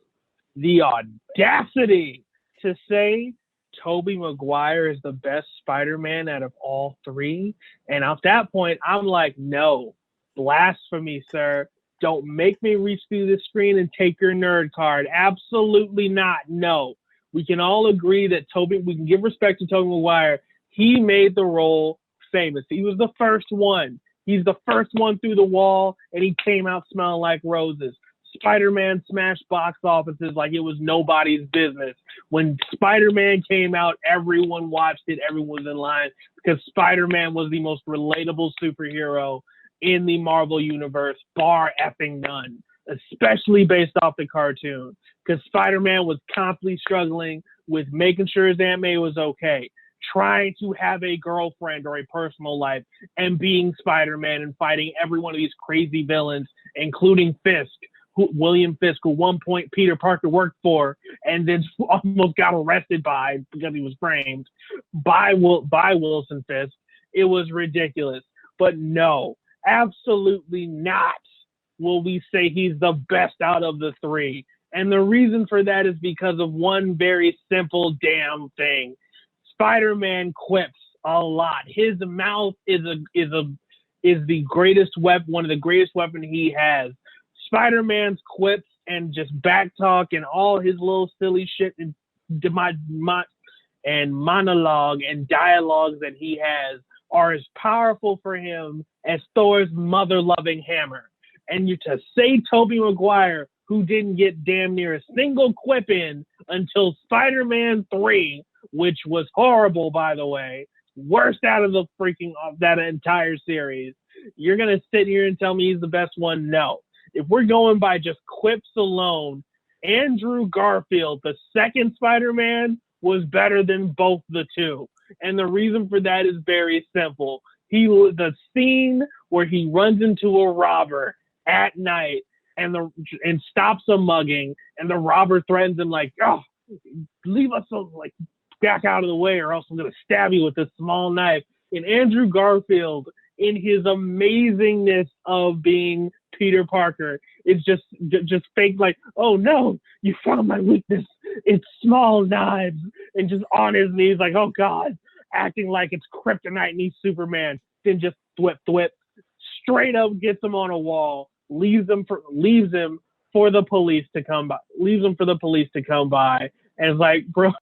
the audacity to say Tobey Maguire is the best Spider-Man out of all three. And at that point, I'm like, no, blasphemy, sir. Don't make me reach through the screen and take your nerd card. Absolutely not. No. We can all agree that we can give respect to Tobey Maguire. He made the role famous. He was the first one. He's the first one through the wall, and he came out smelling like roses. Spider-Man smashed box offices like it was nobody's business. When Spider-Man came out, everyone watched it. Everyone was in line because Spider-Man was the most relatable superhero in the Marvel universe, bar effing none, especially based off the cartoon. Because Spider-Man was constantly struggling with making sure his Aunt May was okay, trying to have a girlfriend or a personal life, and being Spider-Man and fighting every one of these crazy villains, including Fisk. William Fisk, who one point Peter Parker worked for and then almost got arrested by because he was framed by Wilson Fisk. It was ridiculous. But no, absolutely not will we say he's the best out of the three. And the reason for that is because of one very simple damn thing. Spider-Man quips a lot. His mouth is the greatest weapon, one of the greatest weapons he has. Spider-Man's quips and just back talk and all his little silly shit and monologue and dialogues that he has are as powerful for him as Thor's mother-loving hammer. And to say Tobey Maguire, who didn't get damn near a single quip in until Spider-Man 3, which was horrible, by the way, worst out of that entire series, you're going to sit here and tell me he's the best one? No. If we're going by just quips alone, Andrew Garfield, the second Spider-Man, was better than both the two. And the reason for that is very simple. The scene where he runs into a robber at night and stops a mugging, and the robber threatens him like, oh, leave us like back out of the way or else I'm going to stab you with this small knife. And Andrew Garfield, in his amazingness of being Peter Parker, is just fake like, oh no, you found my weakness. It's small knives. And just on his knees like, oh God, acting like it's kryptonite and he's Superman. Then just thwip, straight up gets him on a wall, leaves him for the police to come by, and is like, bro,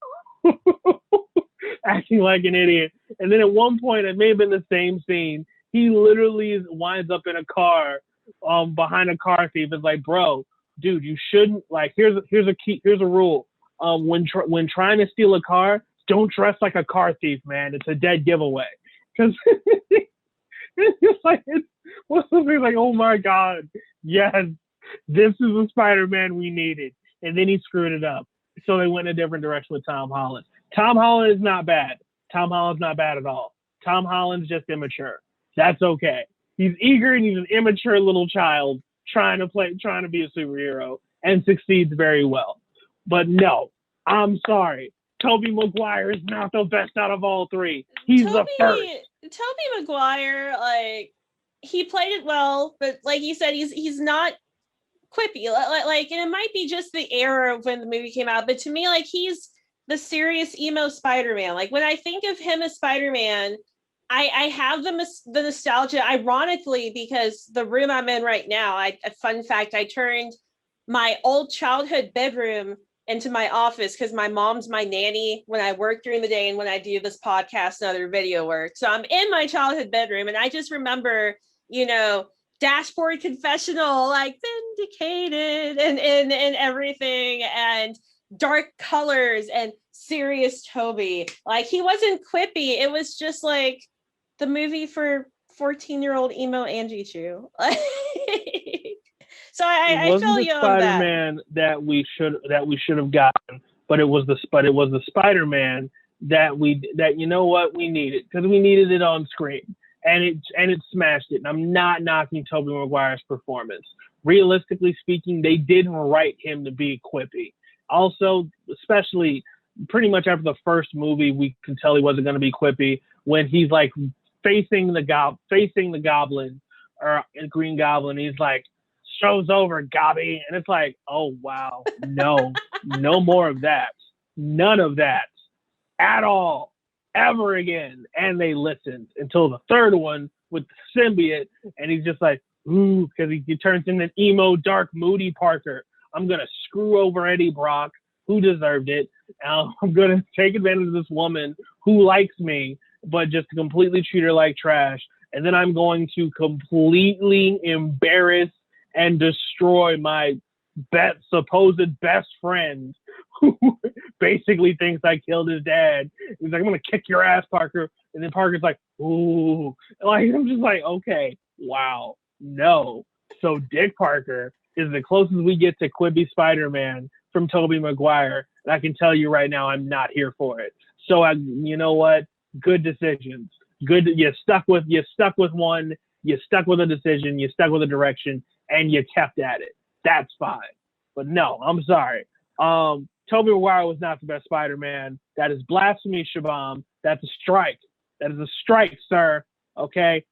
acting like an idiot. And then at one point, it may have been the same scene, he literally winds up in a car behind a car thief. It's like, bro, dude, you shouldn't, like, here's a rule. When trying to steal a car, don't dress like a car thief, man. It's a dead giveaway. Because it's like, like, oh my God, yes, this is the Spider-Man we needed. And then he screwed it up. So they went in a different direction with Tom Holland. Tom Holland is not bad. Tom Holland's not bad at all. Tom Holland's just immature. That's okay. He's eager and he's an immature little child trying to be a superhero and succeeds very well. But no, I'm sorry. Tobey Maguire is not the best out of all three. He's the first. Tobey Maguire, like, he played it well, but like you said, he's not quippy. Like, and it might be just the era of when the movie came out, but to me, like, he's the serious emo Spider-Man. Like, when I think of him as Spider-Man, I have the nostalgia, ironically, because the room I'm in right now, a fun fact, I turned my old childhood bedroom into my office because my mom's my nanny when I work during the day and when I do this podcast and other video work. So I'm in my childhood bedroom, and I just remember, dashboard confessional, like, vindicated and everything, and dark colors and serious Toby. Like, he wasn't quippy. It was just like the movie for 14-year-old emo AngieChu. So I feel you on that. Spider-Man that we should have gotten, but it was the Spider-Man that you know what, we needed, because we needed it on screen, and it smashed it. And I'm not knocking Tobey Maguire's performance. Realistically speaking, they didn't write him to be quippy. Also, especially pretty much after the first movie, we can tell he wasn't going to be quippy when he's like facing the Goblin or Green Goblin. He's like, "Show's over, Gobby," and it's like, oh wow, no more of that, none of that at all, ever again. And they listened until the third one with the symbiote, and he's just like, ooh, because he turns into an emo, dark, moody Parker. I'm gonna screw over Eddie Brock, who deserved it. I'm gonna take advantage of this woman who likes me, but just completely treat her like trash. And then I'm going to completely embarrass and destroy my supposed best friend, who basically thinks I killed his dad. He's like, I'm gonna kick your ass, Parker. And then Parker's like, ooh. Like, I'm just like, okay, wow, no. So Dick Parker is the closest we get to Quibi Spider-Man from Tobey Maguire. And I can tell you right now, I'm not here for it. So you know what? Good decisions. Good. You stuck with one. You stuck with a decision. You stuck with a direction, and you kept at it. That's fine. But no, I'm sorry. Tobey Maguire was not the best Spider-Man. That is blasphemy, Shabam. That's a strike. That is a strike, sir. Okay?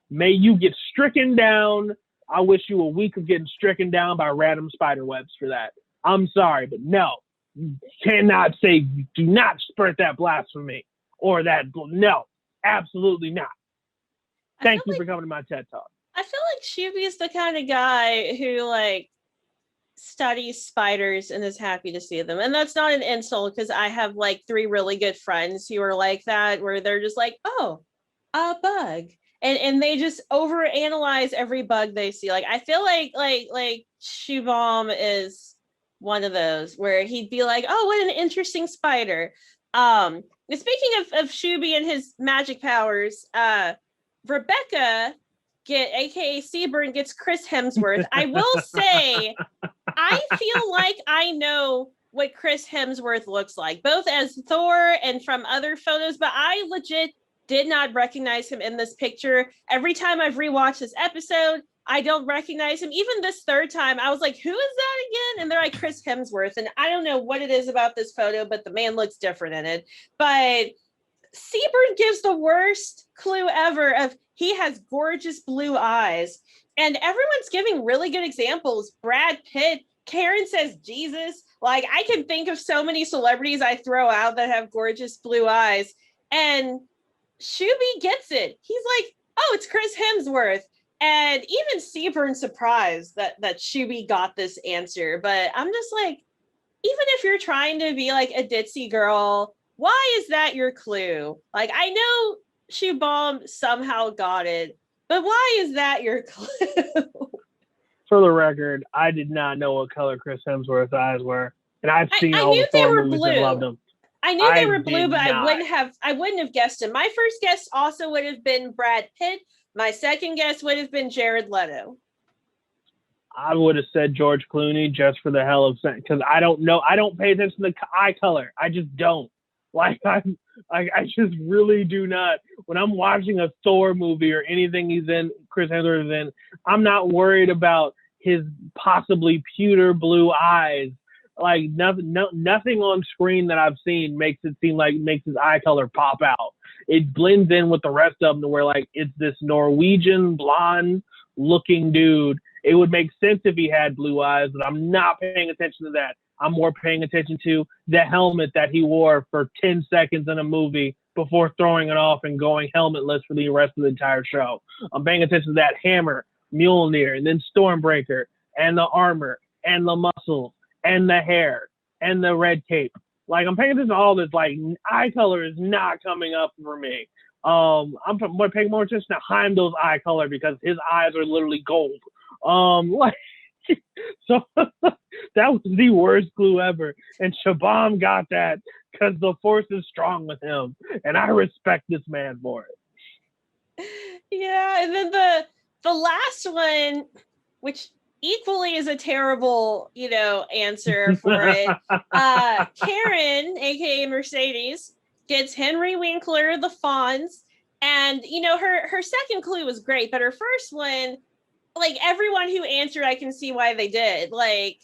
May you get stricken down. I wish you a week of getting stricken down by random spider webs for that. I'm sorry, but no. You cannot say, do not spurt that blasphemy or that. No, absolutely not. Thank you for coming to my TED Talk. I feel like Shuby is the kind of guy who, like, studies spiders and is happy to see them. And that's not an insult, because I have like 3 really good friends who are like that, where they're just like, oh, a bug. And they just overanalyze every bug they see. Like, I feel like Shubham is one of those where he'd be like, oh, what an interesting spider. Speaking of Shuby and his magic powers, Rebecca aka Seaburn gets Chris Hemsworth. I will say, I feel like I know what Chris Hemsworth looks like, both as Thor and from other photos, but I legit did not recognize him in this picture. Every time I've rewatched this episode, I don't recognize him. Even this third time, I was like, who is that again? And they're like, Chris Hemsworth. And I don't know what it is about this photo, but the man looks different in it. But Seaburn gives the worst clue ever of he has gorgeous blue eyes. And everyone's giving really good examples. Brad Pitt, Karen says Jesus. Like, I can think of so many celebrities I throw out that have gorgeous blue eyes. And Shuby gets it. He's like, oh, it's Chris Hemsworth. And even Seaburn's surprised that Shuby got this answer. But I'm just like, even if you're trying to be like a ditzy girl, why is that your clue? Like, I know Shubham somehow got it, But why is that your clue? For the record, I did not know what color Chris Hemsworth's eyes were, and I've seen I all knew the they Thor were movies and loved blue. them. I knew they were did blue, but not. I wouldn't have guessed him. My first guess also would have been Brad Pitt. My second guess would have been Jared Leto. I would have said George Clooney just for the hell of it, because I don't know. I don't pay attention to the eye color. I just don't. Like I just really do not. When I'm watching a Thor movie or anything he's in, Chris Hemsworth is in, I'm not worried about his possibly pewter blue eyes. Like nothing on screen that I've seen makes it seem like makes his eye color pop out. It blends in with the rest of them to where like it's this Norwegian blonde looking dude. It would make sense if he had blue eyes, but I'm not paying attention to that. I'm more paying attention to the helmet that he wore for 10 seconds in a movie before throwing it off and going helmetless for the rest of the entire show. I'm paying attention to that hammer, Mjolnir, and then Stormbreaker, and the armor, and the muscles, and the hair, and the red cape. Like, I'm paying attention to all this. Like, eye color is not coming up for me. I'm paying more attention to Heimdall's eye color because his eyes are literally gold. So that was the worst clue ever. And Shabam got that because the force is strong with him. And I respect this man for it. Yeah, and then the last one, which equally is a terrible, answer for it. Karen, aka Mercedes, gets Henry Winkler, the Fonz. And, her second clue was great, but her first one, like everyone who answered, I can see why they did. Like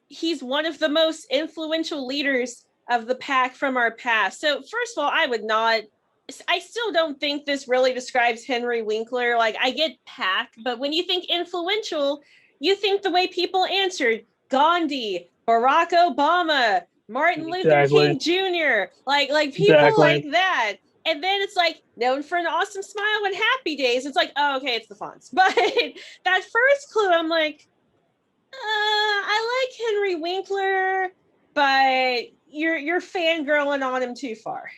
he's one of the most influential leaders of the pack from our past. So first of all, I still don't think this really describes Henry Winkler. Like I get pack, but when you think influential, you think the way people answered: Gandhi, Barack Obama, Martin Luther King Jr., like people like that. And then it's like known for an awesome smile and happy days. It's like, oh, okay, it's the Fonz. But that first clue, I'm like, I like Henry Winkler, but you're fangirling on him too far.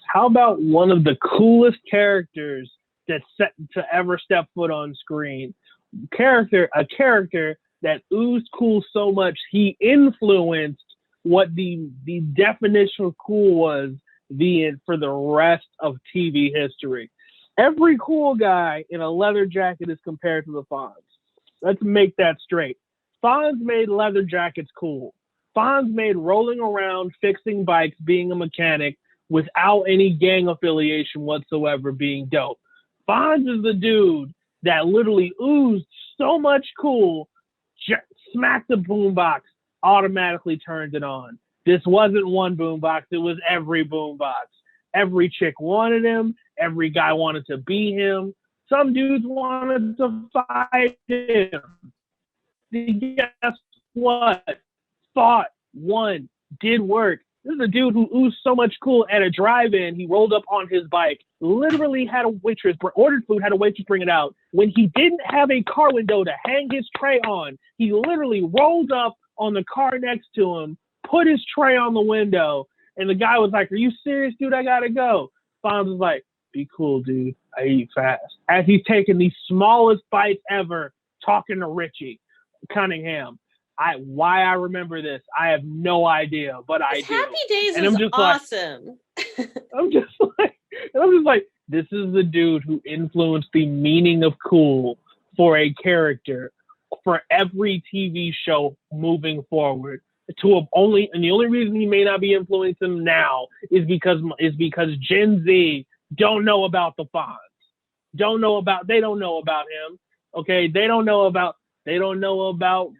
How about one of the coolest characters that's set to ever step foot on screen? A character that oozed cool so much he influenced what the definition of cool was for the rest of TV history. Every cool guy in a leather jacket is compared to the Fonz. Let's make that straight. Fonz made leather jackets cool. Fonz made rolling around, fixing bikes, being a mechanic without any gang affiliation whatsoever being dope. Fonz is the dude that literally oozed so much cool, smacked the boombox, automatically turned it on. This wasn't one boombox, it was every boombox. Every chick wanted him, every guy wanted to be him. Some dudes wanted to fight him. Guess what? Fought, won, did work. This is a dude who oozed so much cool at a drive-in. He rolled up on his bike, literally had a waitress, ordered food, had a waitress bring it out. When he didn't have a car window to hang his tray on, he literally rolled up on the car next to him, put his tray on the window, and the guy was like, "Are you serious, dude? I gotta go." Fonz was like, "Be cool, dude. I eat fast." As he's taking the smallest bites ever, talking to Richie Cunningham. Why I remember this, I have no idea, but I do. Happy Days and was I'm just awesome. I'm just like, this is the dude who influenced the meaning of cool for a character for every TV show moving forward. And the only reason he may not be influencing now is because Gen Z don't know about the Fonz. They don't know about him. Okay, they don't know about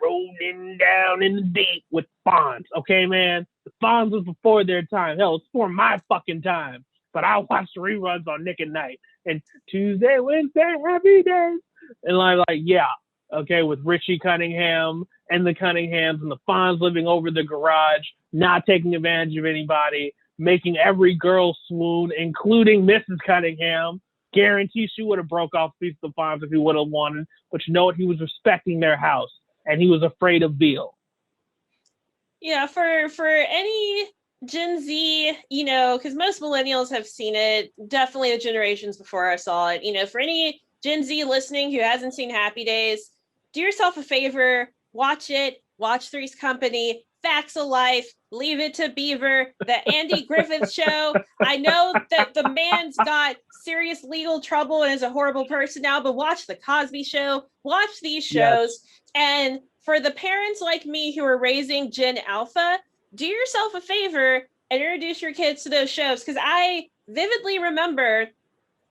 rolling down in the deep with Fonz. Okay, man, the Fonz was before their time. Hell, it's before my fucking time. But I watched reruns on Nick at Night and Tuesday, Wednesday, Happy Days, and like yeah. Okay, with Richie Cunningham and the Cunninghams and the Fonz living over the garage, not taking advantage of anybody, making every girl swoon, including Mrs. Cunningham. Guarantee she would have broke off a piece of the Fonz if he would have wanted. But you know what? He was respecting their house, and he was afraid of Beale. Yeah, for any Gen Z, because most millennials have seen it, definitely the generations before I saw it. For any Gen Z listening who hasn't seen Happy Days, do yourself a favor, watch it, watch Three's Company, Facts of Life, Leave It to Beaver, The Andy Griffith Show. I know that the man's got serious legal trouble and is a horrible person now, but watch The Cosby Show, watch these shows. Yes. And for the parents like me who are raising Gen Alpha, do yourself a favor and introduce your kids to those shows, because I vividly remember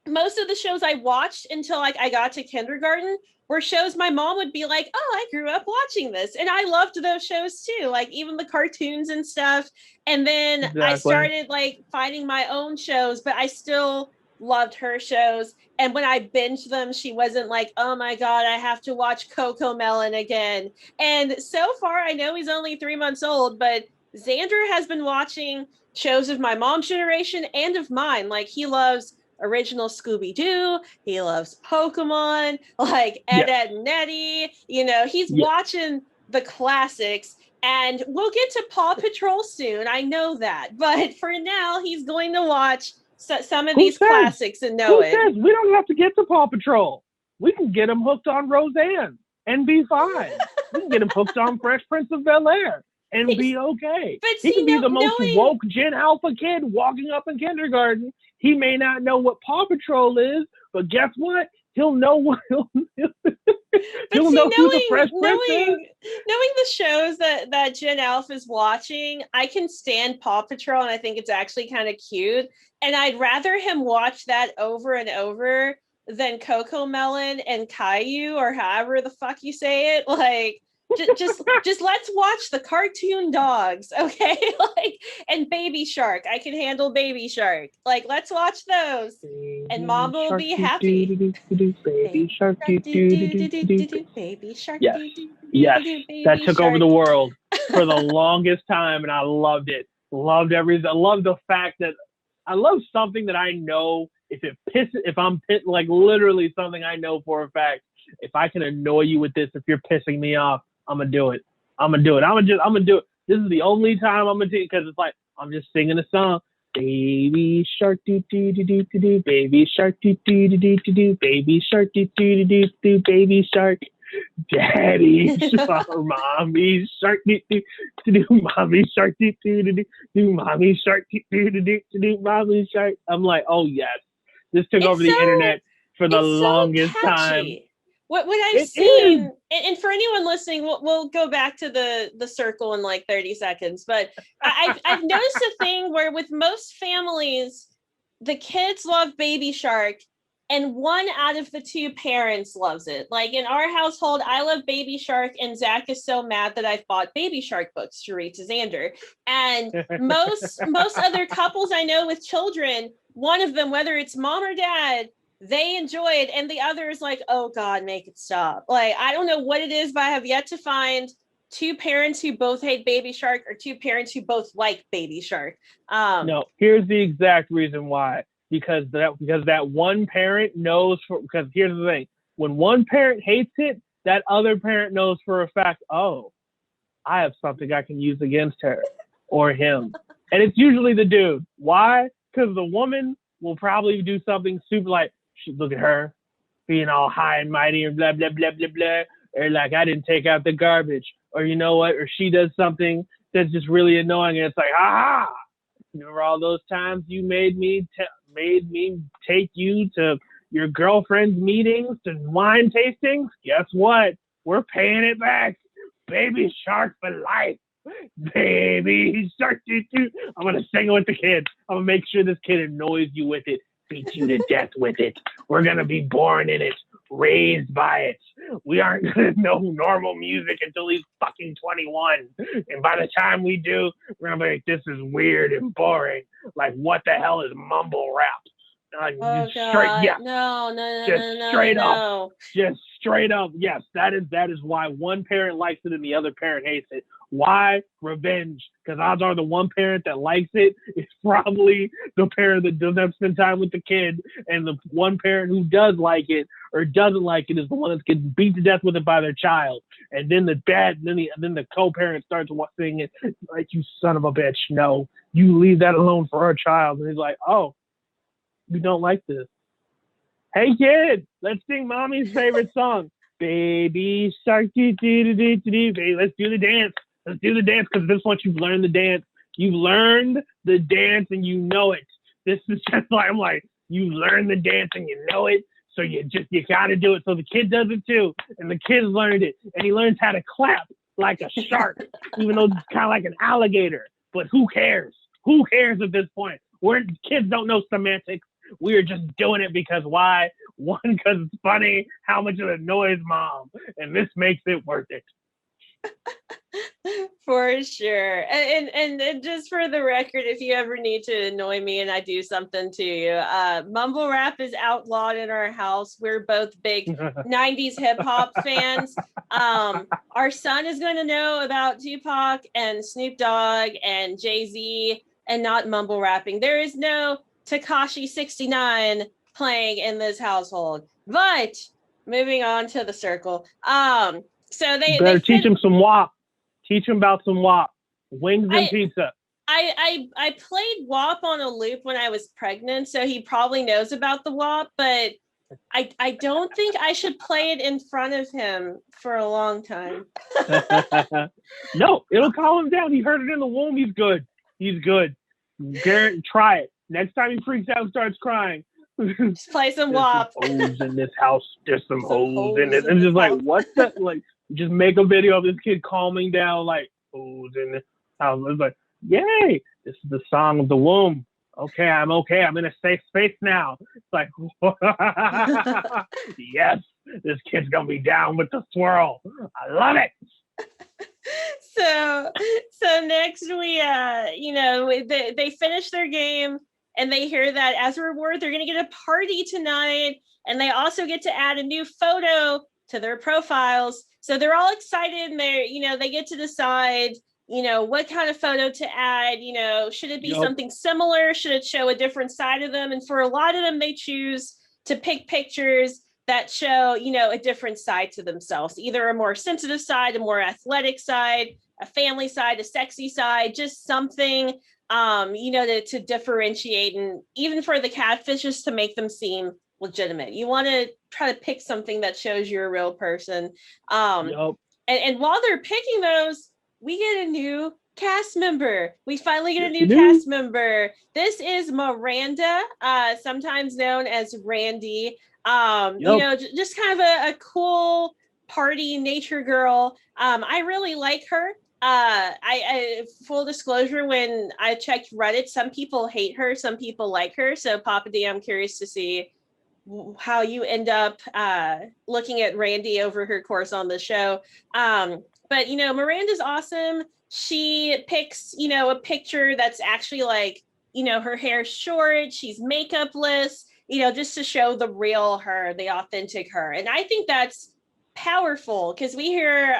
most of the shows I watched until I got to kindergarten were shows my mom would be like, oh, I grew up watching this. And I loved those shows too, like even the cartoons and stuff. And then I started finding my own shows, but I still loved her shows. And when I binged them, she wasn't like, oh my God, I have to watch Coco Melon again. And so far, I know he's only 3 months old, but Xander has been watching shows of my mom's generation and of mine. Like, he loves original Scooby-Doo. He loves Pokemon, like Ed, Ed and Eddie. He's watching the classics. And we'll get to Paw Patrol soon. I know that. But for now, he's going to watch some of these classics and know it. Who says we don't have to get to Paw Patrol? We can get him hooked on Roseanne and be fine. We can get him hooked on Fresh Prince of Bel-Air and be okay. But he can be the most woke Gen Alpha kid walking up in kindergarten. He may not know what Paw Patrol is, but guess what? He'll know what he'll know who the Fresh Prince is. Knowing the shows that Gen Alpha is watching, I can stand Paw Patrol, and I think it's actually kind of cute. And I'd rather him watch that over and over than Coco Melon and Caillou, or however the fuck you say it. Like, just let's watch the cartoon dogs, okay? And Baby Shark. I can handle Baby Shark. Let's watch those, and Mom will be happy. Baby Shark, Baby Shark. Yes, that took over the world for the longest time, and I loved it. I love the fact that I love something that I know. If I'm literally something I know for a fact. If I can annoy you with this, if you're pissing me off, I'm gonna do it. I'm gonna do it. This is the only time I'm gonna do it, because it's like I'm just singing a song. Baby shark doo doo doo doo doo doo. Baby shark doo doo doo doo doo doo. Baby shark doo doo doo doo doo. Baby shark. Daddy shark. Mommy shark doo doo doo doo. Mommy shark doo doo doo doo. Mommy shark doo doo doo doo doo. Mommy shark. I'm like, oh yes, this took over the internet for the longest time. What I've seen, and for anyone listening, we'll go back to the circle in 30 seconds. But I've noticed a thing where with most families, the kids love Baby Shark, and one out of the two parents loves it. Like in our household, I love Baby Shark, and Zach is so mad that I've bought Baby Shark books to read to Xander. And most other couples I know with children, one of them, whether it's mom or dad, they enjoy it, and the other is like, oh God, make it stop. I don't know what it is, but I have yet to find two parents who both hate Baby Shark or two parents who both like Baby Shark. No, here's the exact reason why. Because that one parent knows, because here's the thing. When one parent hates it, that other parent knows for a fact, oh, I have something I can use against her or him. And it's usually the dude. Why? Because the woman will probably do something super look at her being all high and mighty and blah, blah, blah, blah, blah. Or I didn't take out the garbage. Or you know what? Or she does something that's just really annoying. And it's like, aha! Remember all those times you made me take you to your girlfriend's meetings and wine tastings? Guess what? We're paying it back. Baby Shark for life. Baby Shark. I'm going to sing it with the kids. I'm going to make sure this kid annoys you with it. Beat you to death with it. We're going to be born in it, raised by it. We aren't going to know normal music until he's fucking 21. And by the time we do, we're going to be like, this is weird and boring. What the hell is mumble rap? Oh, God. Yeah. No. Just straight up. Yes, that is why one parent likes it and the other parent hates it. Why? Revenge. Because odds are the one parent that likes it is probably the parent that doesn't have to spend time with the kid, and the one parent who does like it or doesn't like it is the one that's getting beat to death with it by their child. And then the co-parent starts singing it like, you son of a bitch. No, You leave that alone for our child. And he's like, oh, you don't like this. Hey, kid, let's sing mommy's favorite song. Baby shark, baby, let's do the dance. Let's do the dance, because this once you've learned the dance. You've learned the dance and you know it. This is just like, I'm like, you learn the dance and you know it. So you got to do it. So the kid does it too. And the kid learned it. And he learns how to clap like a shark, even though it's kind of like an alligator. But who cares? Who cares at this point? Kids don't know semantics. We are just doing it because why? One, because it's funny how much it annoys mom. And this makes it worth it. For sure. And just for the record, if you ever need to annoy me and I do something to you, mumble rap is outlawed in our house. We're both big 90s hip hop fans. Our son is going to know about Tupac and Snoop Dogg and Jay-Z and not mumble rapping. There is no Tekashi 69 playing in this household. But moving on to the circle. So they better teach him some WAP. Teach him about some WAP. Wings and pizza. I played WAP on a loop when I was pregnant, so he probably knows about the WAP, but I don't think I should play it in front of him for a long time. No, it'll calm him down. He heard it in the womb. He's good. He's good. Garrett, try it. Next time he freaks out and starts crying. Just play some WAP. There's some hoes in this house. There's some hoes in it. And just like, what's that? Like, just make a video of this kid calming down, like, hoes in this house. It's like, yay, this is the song of the womb. Okay. I'm in a safe space now. It's like, yes, this kid's gonna be down with the swirl. I love it. So next we they finish their game and they hear that as a reward they're gonna get a party tonight, and they also get to add a new photo to their profiles. So they're all excited, and they get to decide what kind of photo to add. Should it be something similar? Should it show a different side of them? And for a lot of them, they choose to pick pictures that show, a different side to themselves, either a more sensitive side, a more athletic side, a family side, a sexy side, just something, to differentiate, and even for the catfishes to make them seem legitimate. You want to try to pick something that shows you're a real person. And while they're picking those, we get a new cast member. We finally get a new cast member. This is Miranda, sometimes known as Randy. Just kind of a cool party nature girl. I really like her. I full disclosure, when I checked Reddit, some people hate her, some people like her. So Papa D, I'm curious to see how you end up looking at Randy over her course on the show. But Miranda's awesome. She picks, a picture that's actually like, her hair's short, she's makeupless, just to show the real her, the authentic her. And I think that's powerful, because we hear,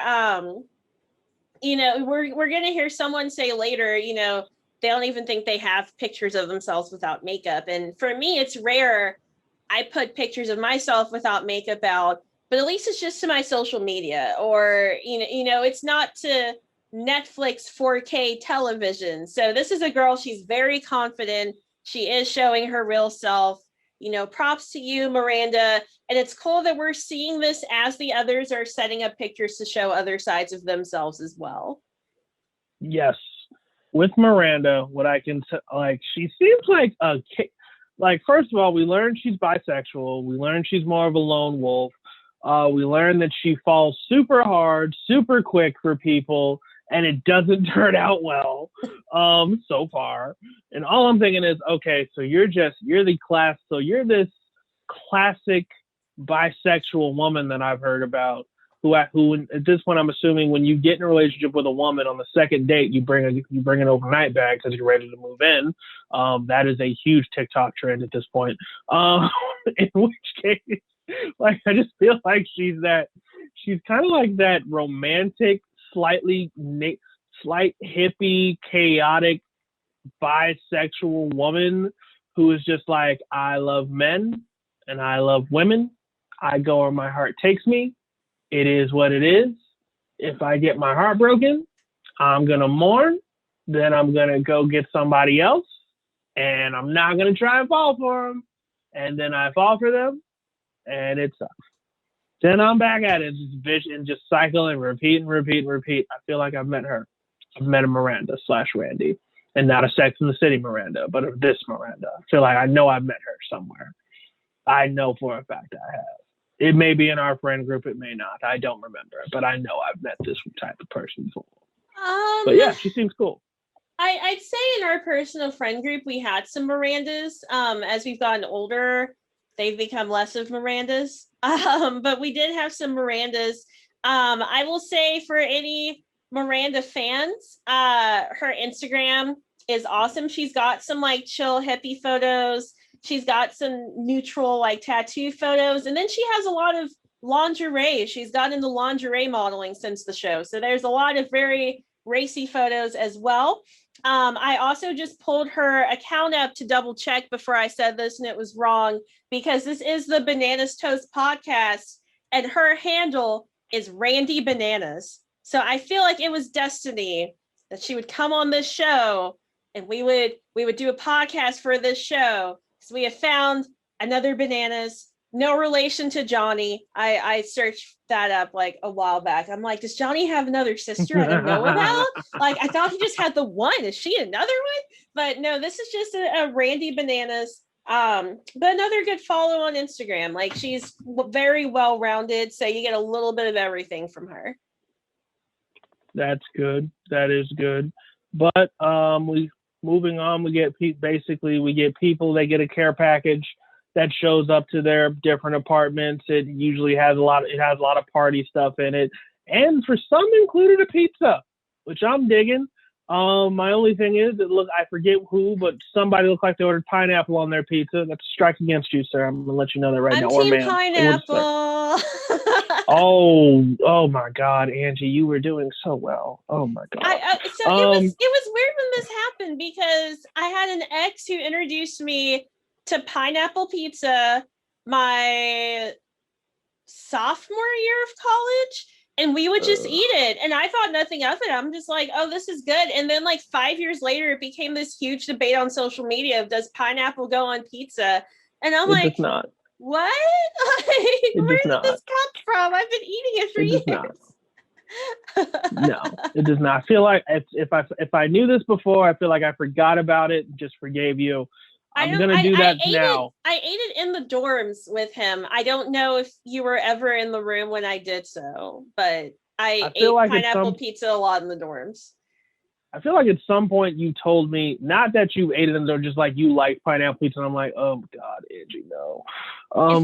we're going to hear someone say later, they don't even think they have pictures of themselves without makeup. And for me, it's rare I put pictures of myself without makeup out, but at least it's just to my social media, or, it's not to Netflix 4K television. So this is a girl, she's very confident. She is showing her real self. Props to you, Miranda. And it's cool that we're seeing this as the others are setting up pictures to show other sides of themselves as well. Yes. With Miranda, what I can she seems like first of all, we learned she's bisexual. We learned she's more of a lone wolf. We learned that she falls super hard, super quick for people, and it doesn't turn out well so far. And all I'm thinking is, okay, so you're this classic bisexual woman that I've heard about, who at this point, I'm assuming when you get in a relationship with a woman, on the second date, you bring an overnight bag because you're ready to move in. That is a huge TikTok trend at this point. In which case, I just feel like she's kind of like that romantic, slight hippie, chaotic, bisexual woman who is just like, I love men and I love women. I go where my heart takes me. It is what it is. If I get my heart broken, I'm going to mourn. then I'm going to go get somebody else, and I'm not going to try and fall for them. And then I fall for them, and it sucks. Then I'm back at it, just cycle and repeat and repeat and repeat. I feel like I've met her. I've met a Miranda / Randy, and not a Sex and the City Miranda, but this Miranda. I feel like I know I've met her somewhere. I know for a fact I have. It may be in our friend group, it may not. I don't remember, but I know I've met this type of person before. But yeah, she seems cool. I'd say in our personal friend group, we had some Mirandas. As we've gotten older, they've become less of Mirandas. But we did have some Mirandas. I will say for any Miranda fans, her Instagram is awesome. She's got some like chill hippie photos. She's got some neutral like tattoo photos. And then she has a lot of lingerie. She's got into lingerie modeling since the show. So there's a lot of very racy photos as well. I also just pulled her account up to double check before I said this, and it was wrong because this is the Bananas Toast podcast, and her handle is Randy Bananas. So I feel like it was destiny that she would come on this show, and we would do a podcast for this show. So we have found another Bananas. No relation to Johnny. I searched that up like a while back. I'm like, does Johnny have another sister I don't know about? Like, I thought he just had the one. Is she another one? But no, this is just a Randy Bananas. But another good follow on Instagram. Like, she's very well rounded, so you get a little bit of everything from her. That's good. That is good. But moving on. We get people. They get a care package that shows up to their different apartments. It usually has a lot of party stuff in it, and for some included a pizza, which I'm digging. My only thing is I forget who, but somebody looked like they ordered pineapple on their pizza. That's a strike against you, sir. I'm gonna let you know that right now. I'm team ma'am. pineapple. Oh my God, Angie, you were doing so well. Oh my God. It was weird when this happened because I had an ex who introduced me to pineapple pizza my sophomore year of college, and we would just eat it, and I thought nothing of it. I'm just like, oh, this is good. And then like 5 years later, it became this huge debate on social media of does pineapple go on pizza, and I'm like, does not. What? Where did this come from? I've been eating it for years. No, it does not. I feel like if I knew this before, I feel like I forgot about it and just forgave you. I'm going to do that now. I ate it in the dorms with him. I don't know if you were ever in the room when I did so, but I ate like pineapple pizza a lot in the dorms. I feel like at some point you told me, not that you ate it in there, just like you like pineapple pizza. And I'm like, oh God, Angie, no.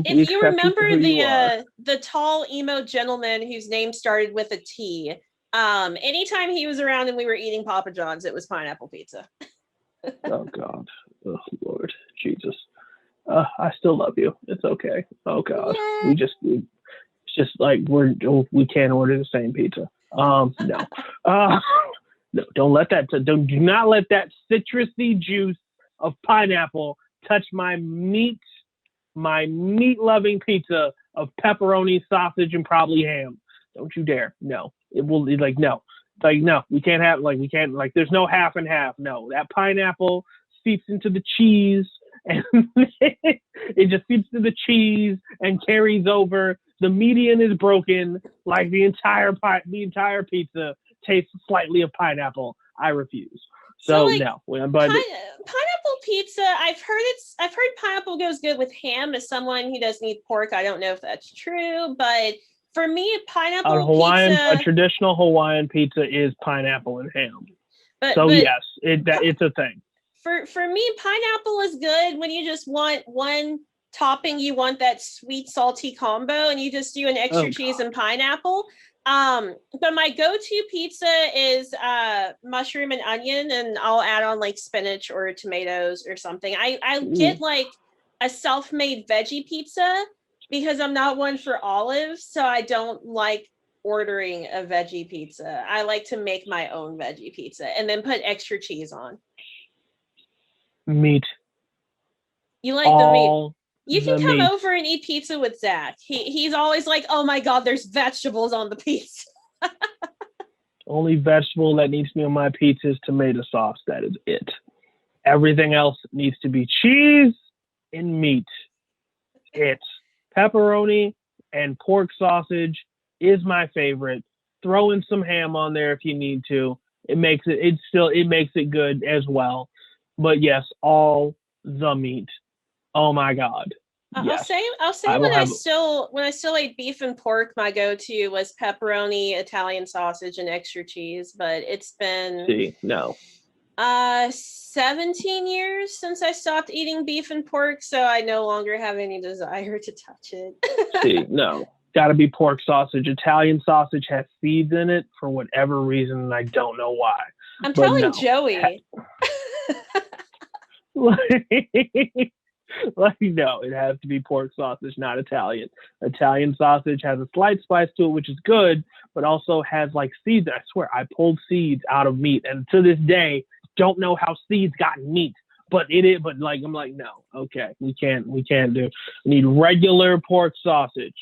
If you remember the tall emo gentleman whose name started with a T, anytime he was around and we were eating Papa John's, it was pineapple pizza. Oh God. Oh Lord Jesus. I still love you. It's okay. Oh God. Yeah. It's just like we can't order the same pizza. No. No, do not let that citrusy juice of pineapple touch my meat loving pizza of pepperoni, sausage, and probably ham. Don't you dare. No. It will no. No, we can't have there's no half and half. No, that pineapple seeps into the cheese and it just seeps into the cheese and carries over. The median is broken, like the entire pizza tastes slightly of pineapple. I refuse. So no, but pineapple pizza. I've heard pineapple goes good with ham. As someone who doesn't eat pork, I don't know if that's true, but for me, pineapple pizza. A traditional Hawaiian pizza is pineapple and ham. But yes, it's a thing. For me, pineapple is good when you just want one topping. You want that sweet salty combo, and you just do an extra cheese and pineapple. But my go-to pizza is mushroom and onion, and I'll add on like spinach or tomatoes or something. I get like a self-made veggie pizza because I'm not one for olives, so I don't like ordering a veggie pizza. I like to make my own veggie pizza and then put extra cheese on. Meat. You like the meat? You can come over and eat pizza with Zach. He's always like, oh my God, there's vegetables on the pizza. Only vegetable that needs to be on my pizza is tomato sauce. That is it. Everything else needs to be cheese and meat. It's pepperoni and pork sausage is my favorite. Throw in some ham on there if you need to. It makes it good as well. But yes, all the meat. Oh my God. Yes. I'll say when I still ate beef and pork, my go-to was pepperoni, Italian sausage, and extra cheese. But it's been 17 years since I stopped eating beef and pork, so I no longer have any desire to touch it. Gotta be pork sausage. Italian sausage has seeds in it for whatever reason, and I don't know why. I'm telling Joey. No, it has to be pork sausage, not Italian. Italian sausage has a slight spice to it, which is good, but also has like seeds. I swear, I pulled seeds out of meat, and to this day, don't know how seeds got in meat. But it is. But like, I'm like, no, okay, we can't do. We need regular pork sausage.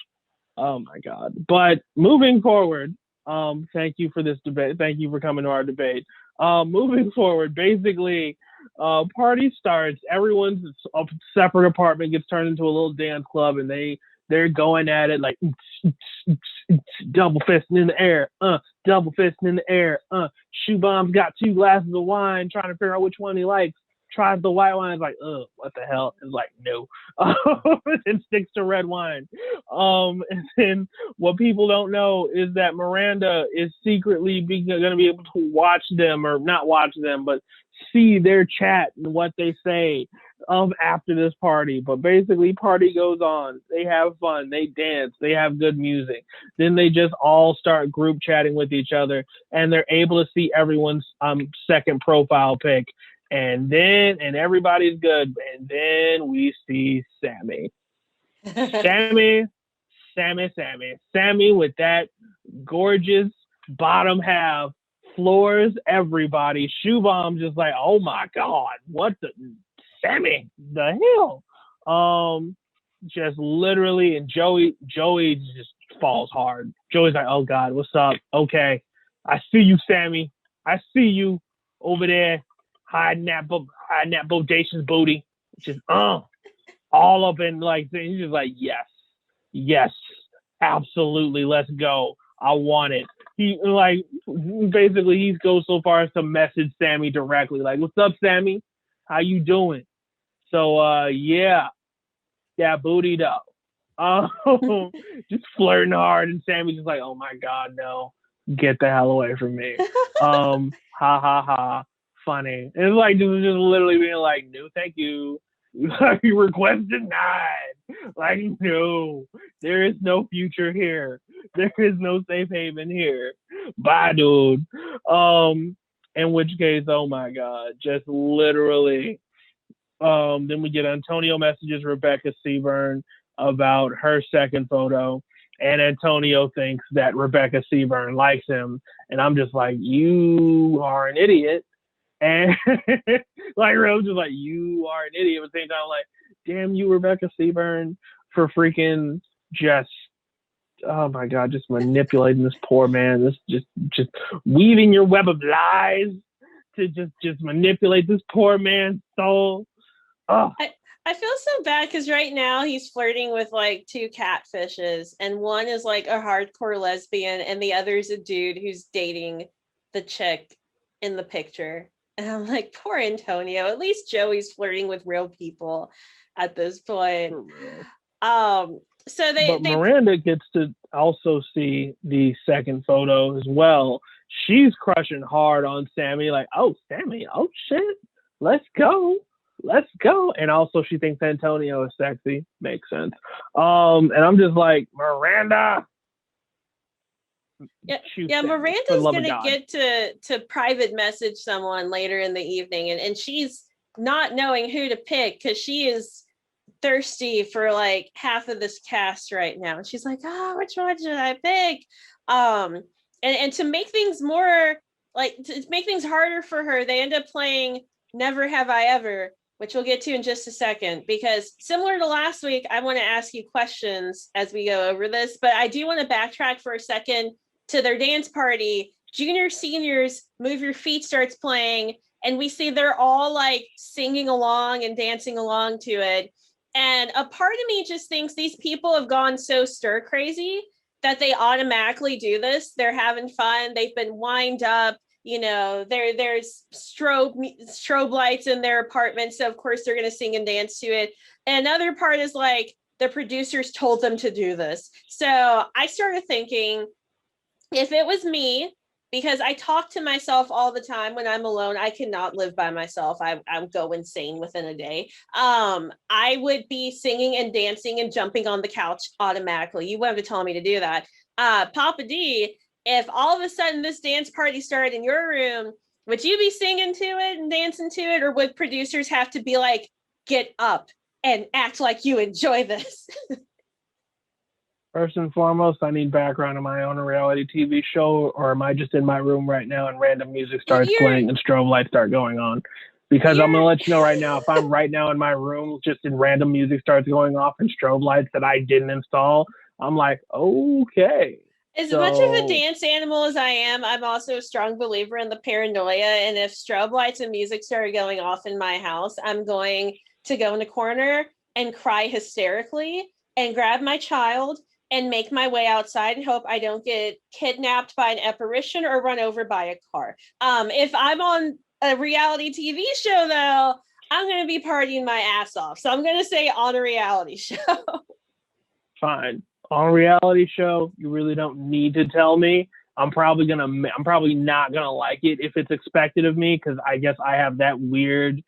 Oh my God! But moving forward, thank you for this debate. Thank you for coming to our debate. Moving forward, basically. Party starts. Everyone's separate apartment gets turned into a little dance club, and they're going at it like double fisting in the air, double fisting in the air. Shoe Bomb's got 2 glasses of wine, trying to figure out which one he likes. Tries the white wine, is like, what the hell? It's like, no. And sticks to red wine. And then what people don't know is that Miranda is secretly going to be able to watch them, or not watch them, but see their chat and what they say after this party. But basically, party goes on. They have fun. They dance. They have good music. Then they just all start group chatting with each other, and they're able to see everyone's second profile pic. And everybody's good. And then we see Sammy. Sammy with that gorgeous bottom half, floors everybody. Shoe Bomb just like, oh my God, what the Sammy, the hell? Just literally, and Joey just falls hard. Joey's like, oh God, what's up? Okay, I see you, Sammy. I see you over there. Hiding that bodacious booty, just all up in like things. He's just like, yes, absolutely, let's go. I want it. He goes so far as to message Sammy directly, like, what's up, Sammy? How you doing? So yeah, booty though. Just flirting hard, and Sammy's just like, oh my God, no, get the hell away from me. Ha ha ha. Funny. It's like just literally being like, no, thank you. Request denied. Like, no, there is no future here. There is no safe haven here. Bye, dude. In which case, oh my God, just literally. Then we get Antonio messages Rebecca Seaburn about her second photo. And Antonio thinks that Rebecca Seaburn likes him. And I'm just like, you are an idiot. And like, Rose was like, you are an idiot. At the same time, like, damn you, Rebecca Seaburn, for freaking just, oh my God, just manipulating this poor man. This just weaving your web of lies to just manipulate this poor man's soul. Oh. I feel so bad because right now he's flirting with like 2 catfishes, and one is like a hardcore lesbian, and the other is a dude who's dating the chick in the picture. And I'm like, poor Antonio. At least Joey's flirting with real people at this point. But Miranda gets to also see the second photo as well. She's crushing hard on Sammy, like, oh, Sammy, oh shit, let's go. And also she thinks Antonio is sexy. Makes sense. And I'm just like, Miranda. Yeah, Miranda's gonna get to private message someone later in the evening, and she's not knowing who to pick because she is thirsty for like half of this cast right now. And she's like, which one should I pick? And to make things more like, to make things harder for her, they end up playing Never Have I Ever, which we'll get to in just a second, because similar to last week, I want to ask you questions as we go over this, but I do want to backtrack for a second to their dance party junior, seniors, Move Your Feet starts playing, and we see they're all like singing along and dancing along to it. And a part of me just thinks these people have gone so stir crazy that they automatically do this. They're having fun. They've been wind up. There's strobe lights in their apartment, so of course they're going to sing and dance to it. And another part is like the producers told them to do this. So I started thinking, if it was me, because I talk to myself all the time when I'm alone, I cannot live by myself. I go insane within a day. I would be singing and dancing and jumping on the couch automatically. You wouldn't have to tell me to do that. Papa D, if all of a sudden this dance party started in your room, would you be singing to it and dancing to it? Or would producers have to be like, get up and act like you enjoy this? First and foremost, I need background. Am I on a reality TV show, or am I just in my room right now and random music starts playing and strobe lights start going on? Because I'm going to let you know right now, if I'm right now in my room, just in random music starts going off and strobe lights that I didn't install, I'm like, okay. As much of a dance animal as I am, I'm also a strong believer in the paranoia. And if strobe lights and music started going off in my house, I'm going to go in a corner and cry hysterically and grab my child and make my way outside and hope I don't get kidnapped by an apparition or run over by a car. If I'm on a reality TV show, though, I'm going to be partying my ass off. So I'm going to say on a reality show. Fine. On a reality show, you really don't need to tell me. I'm probably not gonna like it if it's expected of me, because I guess I have that weird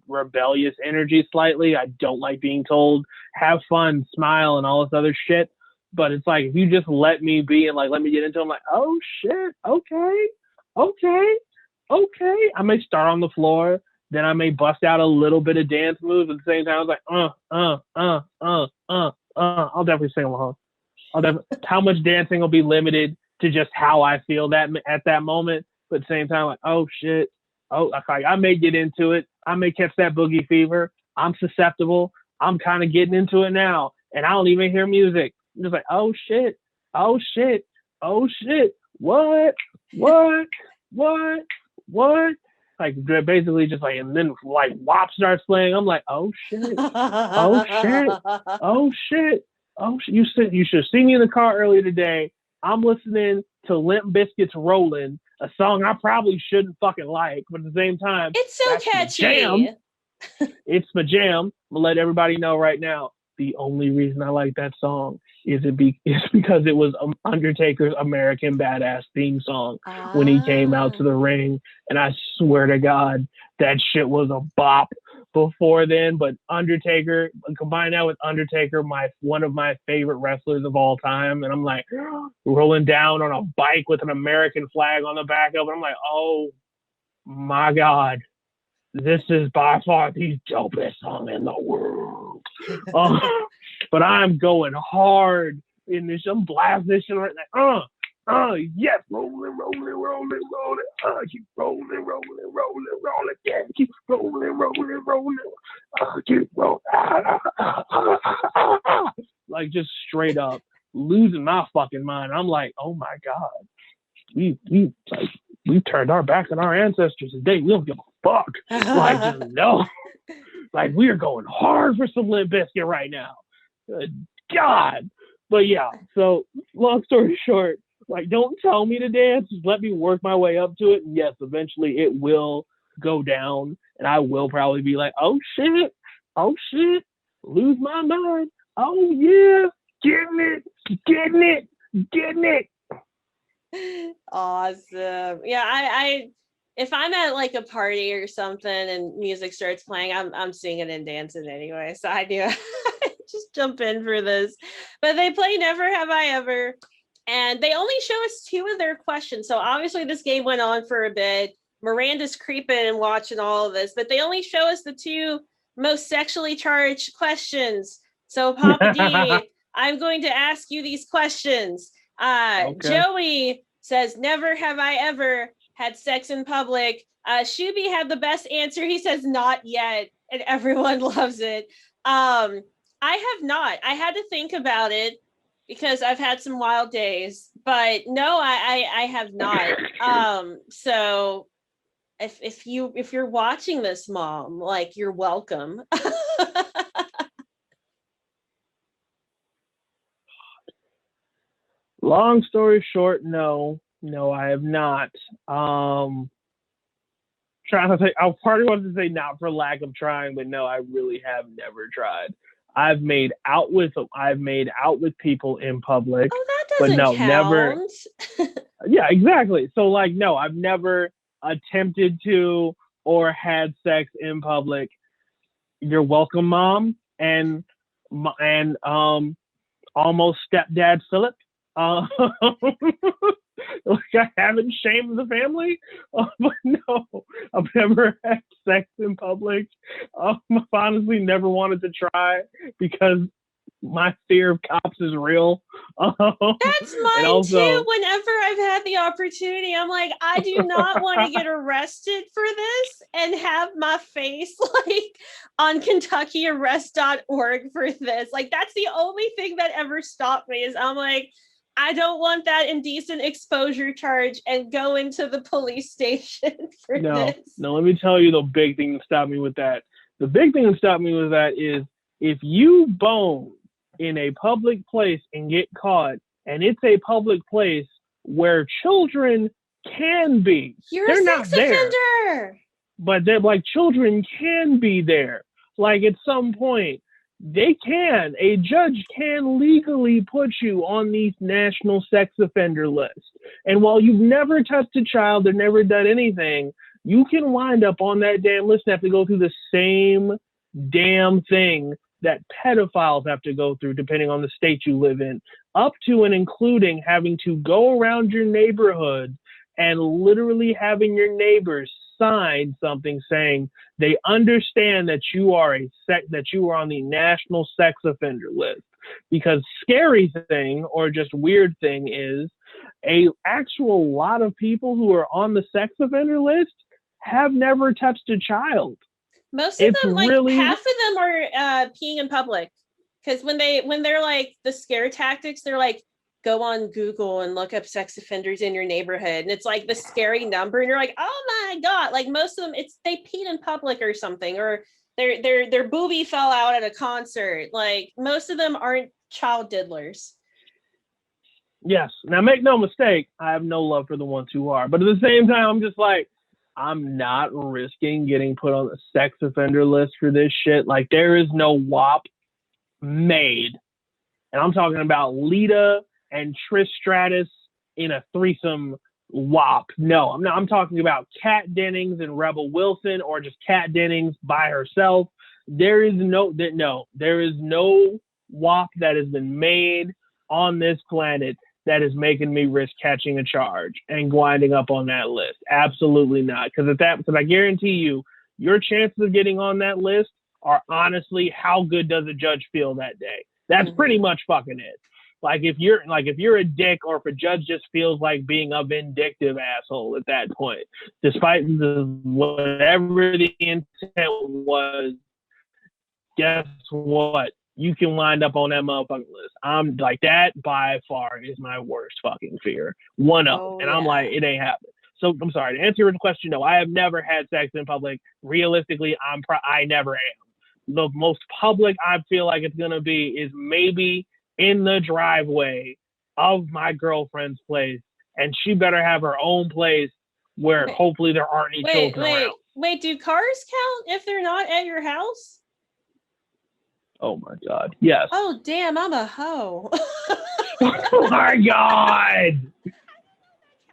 rebellious energy slightly. I don't like being told have fun, smile, and all this other shit. But it's like, if you just let me be and like let me get into it, I'm like, oh shit, okay. I may start on the floor, then I may bust out a little bit of dance moves at the same time. I was like, I'll definitely sing along. How much dancing will be limited to just how I feel that at that moment. But at the same time, like, oh shit. Oh, I may get into it. I may catch that boogie fever. I'm susceptible. I'm kind of getting into it now. And I don't even hear music. I'm just like, oh shit. What? Like, basically just like, and then like WAP starts playing. I'm like, oh shit. You should see me in the car earlier today. I'm listening to Limp Bizkit's Rollin', a song I probably shouldn't fucking like, but at the same time, it's so catchy. It's my jam. I'm gonna let everybody know right now. The only reason I like that song is because it was Undertaker's American Badass theme song when he came out to the ring, and I swear to God, that shit was a bop before then. But Undertaker, combine that with Undertaker, one of my favorite wrestlers of all time, and I'm like rolling down on a bike with an American flag on the back of it. I'm like, oh my God, this is by far the dopest song in the world. But I'm going hard in this. I'm blasting this shit right now. Yes, rolling. Keep rolling. Yeah, keep rolling. Keep rolling. Like, just straight up losing my fucking mind. I'm like, oh my God, we turned our backs on our ancestors today. We don't give a fuck. Like, just no. Like, we are going hard for some Limp Bizkit right now. Good God. But yeah, so long story short, like, don't tell me to dance. Just let me work my way up to it. And yes, eventually it will go down. And I will probably be like, oh shit. Lose my mind. Oh yeah. Getting it. Awesome. Yeah, I if I'm at like a party or something and music starts playing, I'm singing and dancing anyway. So I do just jump in for this. But they play Never Have I Ever, and they only show us 2 of their questions. So obviously this game went on for a bit. Miranda's creeping and watching all of this, but they only show us the 2 most sexually charged questions. So Papa D, I'm going to ask you these questions. Okay. Joey says, never have I ever had sex in public. Shuby had the best answer. He says, not yet. And everyone loves it. I have not. I had to think about it. because I've had some wild days, but no, I have not. So if you're watching this, Mom, like, you're welcome. Long story short, no, I have not. Trying to say, I partly wanted to say not for lack of trying, but no, I really have never tried. I've made out with people in public, Oh, that but doesn't no, never. count. Yeah, exactly. So like, no, I've never attempted to or had sex in public. You're welcome, Mom, and almost stepdad Philip. Like, I haven't shamed the family, but no, I've never had sex in public. I've honestly never wanted to try because my fear of cops is real. That's mine also, too. Whenever I've had the opportunity, I'm like, I do not want to get arrested for this and have my face like on KentuckyArrest.org for this. Like, that's the only thing that ever stopped me. Is I'm like, I don't want that indecent exposure charge and go into the police station for this. No, let me tell you the big thing that stopped me with that. The big thing that stopped me with that is if you bone in a public place and get caught, and it's a public place where children can be. They're not there. Offender. But they're like, children can be there. Like, at some point, a judge can legally put you on the national sex offender list. And while you've never touched a child or never done anything, you can wind up on that damn list and have to go through the same damn thing that pedophiles have to go through, depending on the state you live in, up to and including having to go around your neighborhood and literally having your neighbors sign something saying they understand that you are on the national sex offender list. Because scary thing, or just weird thing, is a actual lot of people who are on the sex offender list have never touched a child. Most of them, like, half of them are peeing in public, because when they're like, the scare tactics, they're like, go on Google and look up sex offenders in your neighborhood, and it's like the scary number, and you're like, oh my god! Like, most of them, it's they peed in public or something, or their boobie fell out at a concert. Like, most of them aren't child diddlers. Yes. Now, make no mistake, I have no love for the ones who are, but at the same time, I'm just like, I'm not risking getting put on the sex offender list for this shit. Like, there is no WAP made, and I'm talking about Lita and Trish Stratus in a threesome WAP. No, I'm not. I'm talking about Kat Dennings and Rebel Wilson, or just Kat Dennings by herself. There is no WAP that has been made on this planet that is making me risk catching a charge and winding up on that list. Absolutely not. Because I guarantee you, your chances of getting on that list are honestly, how good does a judge feel that day? That's pretty much fucking it. Like, if you're a dick, or if a judge just feels like being a vindictive asshole at that point, despite whatever the intent was, guess what? You can wind up on that motherfucking list. I'm like, that by far is my worst fucking fear. One of them. And I'm like, it ain't happening. So I'm sorry, to answer your question, no, I have never had sex in public. Realistically, I never am. The most public I feel like it's gonna be is maybe in the driveway of my girlfriend's place, and she better have her own place where hopefully there aren't any children around. Wait, do cars count if they're not at your house? Oh my god, yes. Oh damn, I'm a hoe. Oh my god.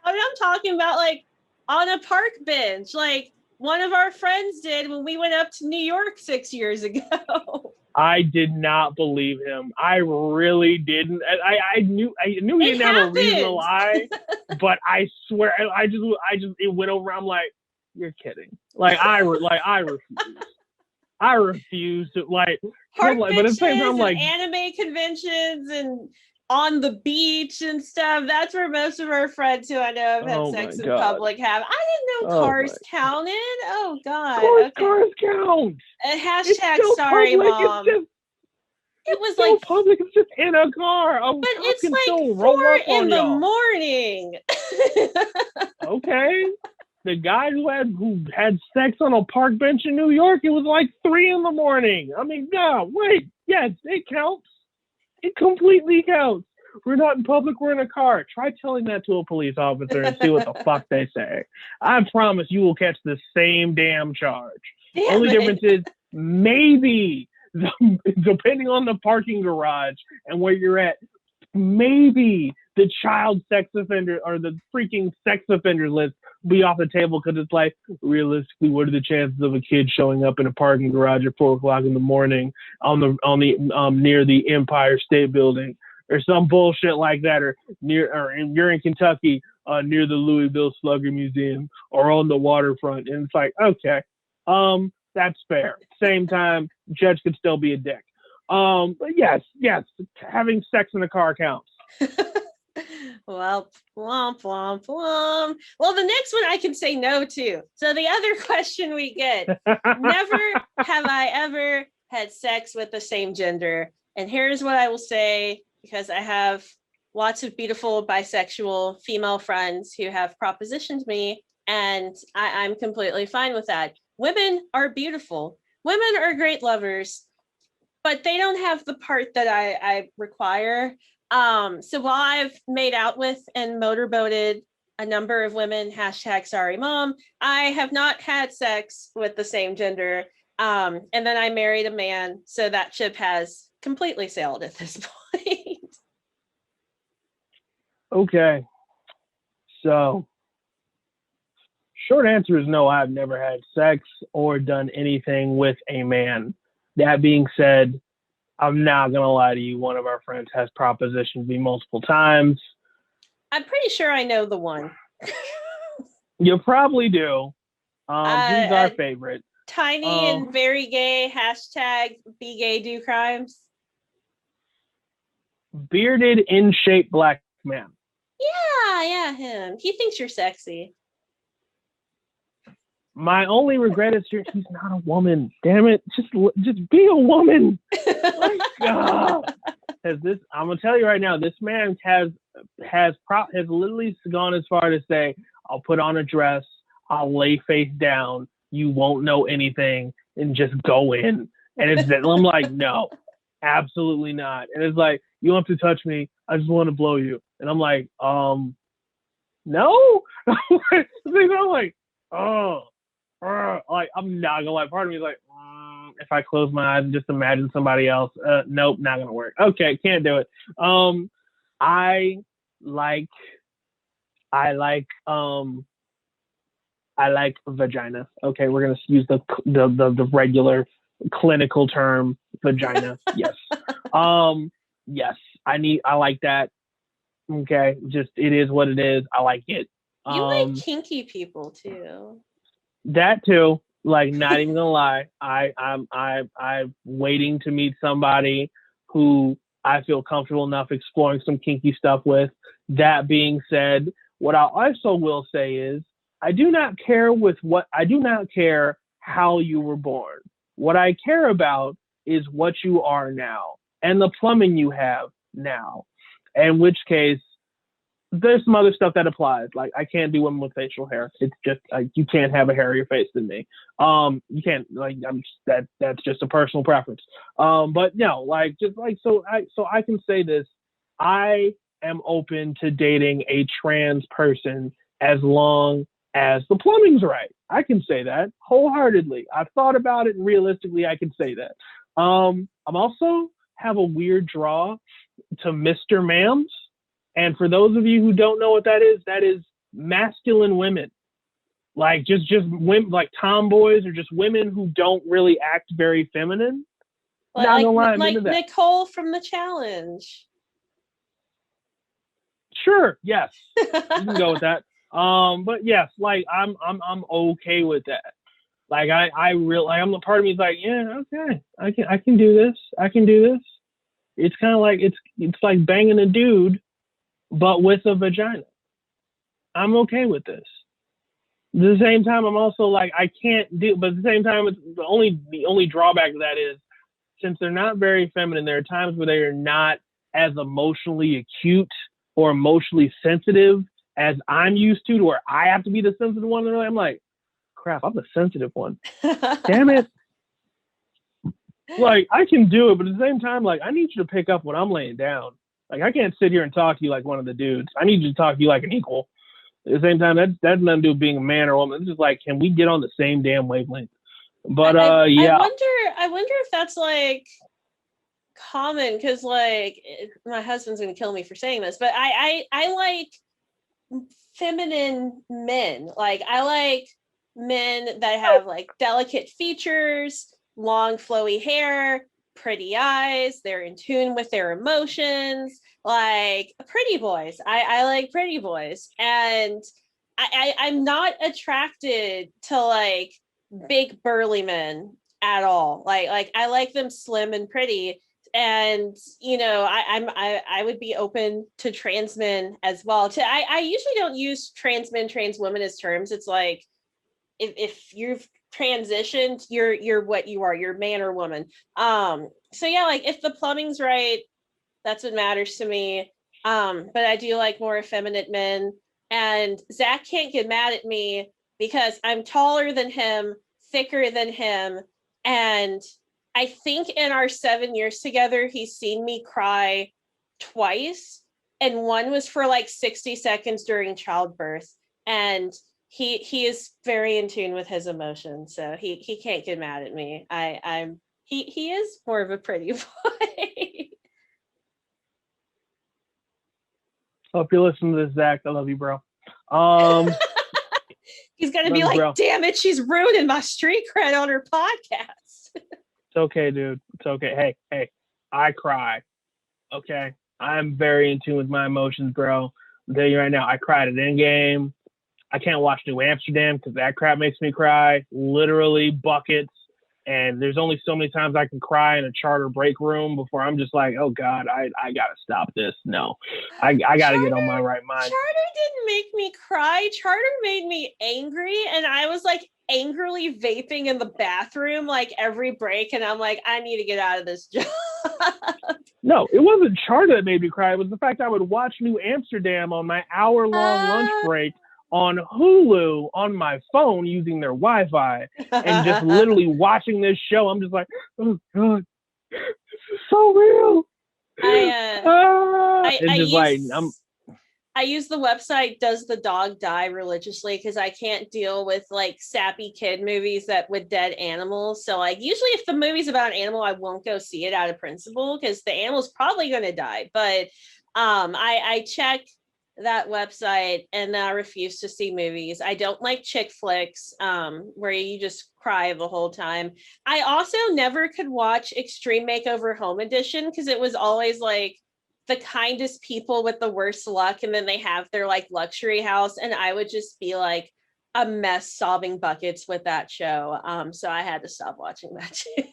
I'm talking about, like, on a park bench, like one of our friends did when we went up to New York 6 years ago. I did not believe him. I really didn't. I knew he didn't have a reason to lie, but I swear, I just it went over. I'm like, you're kidding. Like, I refuse. I refuse to, like, park but at the same time, like, anime conventions and on the beach and stuff. That's where most of our friends who I know have had sex in public have. I didn't know cars counted. Oh god. Cars count. Hashtag sorry, Mom. It was so like, public. It's just in a car. but it's like 4 in the morning. Okay. The guy who had sex on a park bench in New York, it was like 3 in the morning. I mean, no, wait. Yes, it counts. It completely counts. We're not in public, we're in a car. Try telling that to a police officer and see what the fuck they say. I promise you will catch the same damn charge. Damn Only it. difference is maybe, depending on the parking garage and where you're at, maybe the child sex offender or the freaking sex offender list be off the table, because it's like, realistically, what are the chances of a kid showing up in a parking garage at 4 o'clock in the morning on the near the Empire State Building or some bullshit like that, or you're in Kentucky near the Louisville Slugger Museum or on the waterfront, and it's like, okay, that's fair. Same time, judge could still be a dick. But yes, having sex in a car counts. Well, womp, womp, womp. Well, the next one I can say no to. So the other question we get, never have I ever had sex with the same gender. And here's what I will say, because I have lots of beautiful bisexual female friends who have propositioned me, and I'm completely fine with that. Women are beautiful. Women are great lovers, but they don't have the part that I require. So while I've made out with and motorboated a number of women, #sorry mom, I have not had sex with the same gender. And then I married a man, so that ship has completely sailed at this point. Okay. So, short answer is no, I've never had sex or done anything with a man. That being said, I'm not going to lie to you. One of our friends has propositioned me multiple times. I'm pretty sure I know the one. You probably do. He's our favorite. Tiny and very gay, #be gay, do crimes. Bearded, in shape black man. Yeah, him. He thinks you're sexy. My only regret is he's not a woman. Damn it! Just be a woman. Like, I'm gonna tell you right now, this man has literally gone as far to say, "I'll put on a dress, I'll lay face down, you won't know anything, and just go in." And it's that I'm like, no, absolutely not. And it's like, you don't have to touch me. I just want to blow you. And I'm like, no. I'm like, like, I'm not gonna lie. Part of me is like, if I close my eyes and just imagine somebody else, nope, not gonna work. Okay, can't do it. I like vagina. Okay, we're gonna use the regular clinical term, vagina. Yes. Yes. I like that. Okay, just it is what it is. I like it. You like kinky people too. That too. Like, not even gonna lie, I'm waiting to meet somebody who I feel comfortable enough exploring some kinky stuff with. That being said, what I also will say is, I do not care how you were born. What I care about is what you are now and the plumbing you have now. In which case, there's some other stuff that applies. Like, I can't do women with facial hair. It's just you can't have a hairier face than me. You can't, like, that's just a personal preference. But no, like, just like, so I can say this. I am open to dating a trans person as long as the plumbing's right. I can say that wholeheartedly. I've thought about it, and realistically, I can say that. I'm also have a weird draw to Mr. Ma'ams. And for those of you who don't know what that is masculine women. Like, just women, like tomboys, or just women who don't really act very feminine. Like Nicole from The Challenge. Sure, yes. You can go with that. But yes, like, I'm okay with that. Like, I'm the part of me is like, yeah, okay, I can do this. I can do this. It's kind of like it's like banging a dude, but with a vagina. I'm okay with this. At the same time, I'm also like, I can't do, but at the same time, it's the only drawback to that is, since they're not very feminine, there are times where they are not as emotionally acute or emotionally sensitive as I'm used to where I have to be the sensitive one. And I'm like, crap, I'm the sensitive one. Damn it. Like, I can do it, but at the same time, like, I need you to pick up when I'm laying down. Like, I can't sit here and talk to you like one of the dudes. I need you to talk to you like an equal. At the same time, that's nothing to do with being a man or woman. It's just like, can we get on the same damn wavelength? But yeah. I wonder if that's like common, because like my husband's gonna kill me for saying this, but I like feminine men. Like I like men that have like delicate features, long flowy hair, pretty eyes, they're in tune with their emotions, like pretty boys. I like pretty boys. And I'm not attracted to like big burly men at all. Like I like them slim and pretty. And you know, I would be open to trans men as well. I usually don't use trans men, trans women as terms. It's like if you've transitioned, you're what you are, you're man or woman. So yeah, like if the plumbing's right, that's what matters to me. But I do like more effeminate men. And Zach can't get mad at me because I'm taller than him, thicker than him, and I think in our 7 years together, he's seen me cry twice. And one was for like 60 seconds during childbirth. And he is very in tune with his emotions. So he can't get mad at me. He is more of a pretty boy. Hope you listen to this, Zach. I love you, bro. He's gonna be like, bro. Damn it, she's ruining my street cred on her podcast. It's okay, dude. It's okay. Hey, I cry. Okay. I'm very in tune with my emotions, bro. I'm telling you right now, I cried at Endgame. I can't watch New Amsterdam because that crap makes me cry. Literally buckets. And there's only so many times I can cry in a charter break room before I'm just like, oh God, I gotta stop this. No. I gotta get on my right mind. Charter didn't make me cry. Charter made me angry, and I was like angrily vaping in the bathroom like every break, and I'm like, I need to get out of this job. No, it wasn't Charter that made me cry. It was the fact I would watch New Amsterdam on my hour-long lunch break on Hulu on my phone using their Wi-Fi and just literally watching this show. I'm just like, oh God, this is so real. I use the website Does the Dog Die religiously because I can't deal with like sappy kid movies that with dead animals. So like usually if the movie's about an animal, I won't go see it out of principle because the animal's probably going to die. But I check that website and I refuse to see movies. I don't like chick flicks where you just cry the whole time. I also never could watch Extreme Makeover Home Edition because it was always like the kindest people with the worst luck, and then they have their like luxury house, and I would just be like a mess sobbing buckets with that show. So I had to stop watching that too.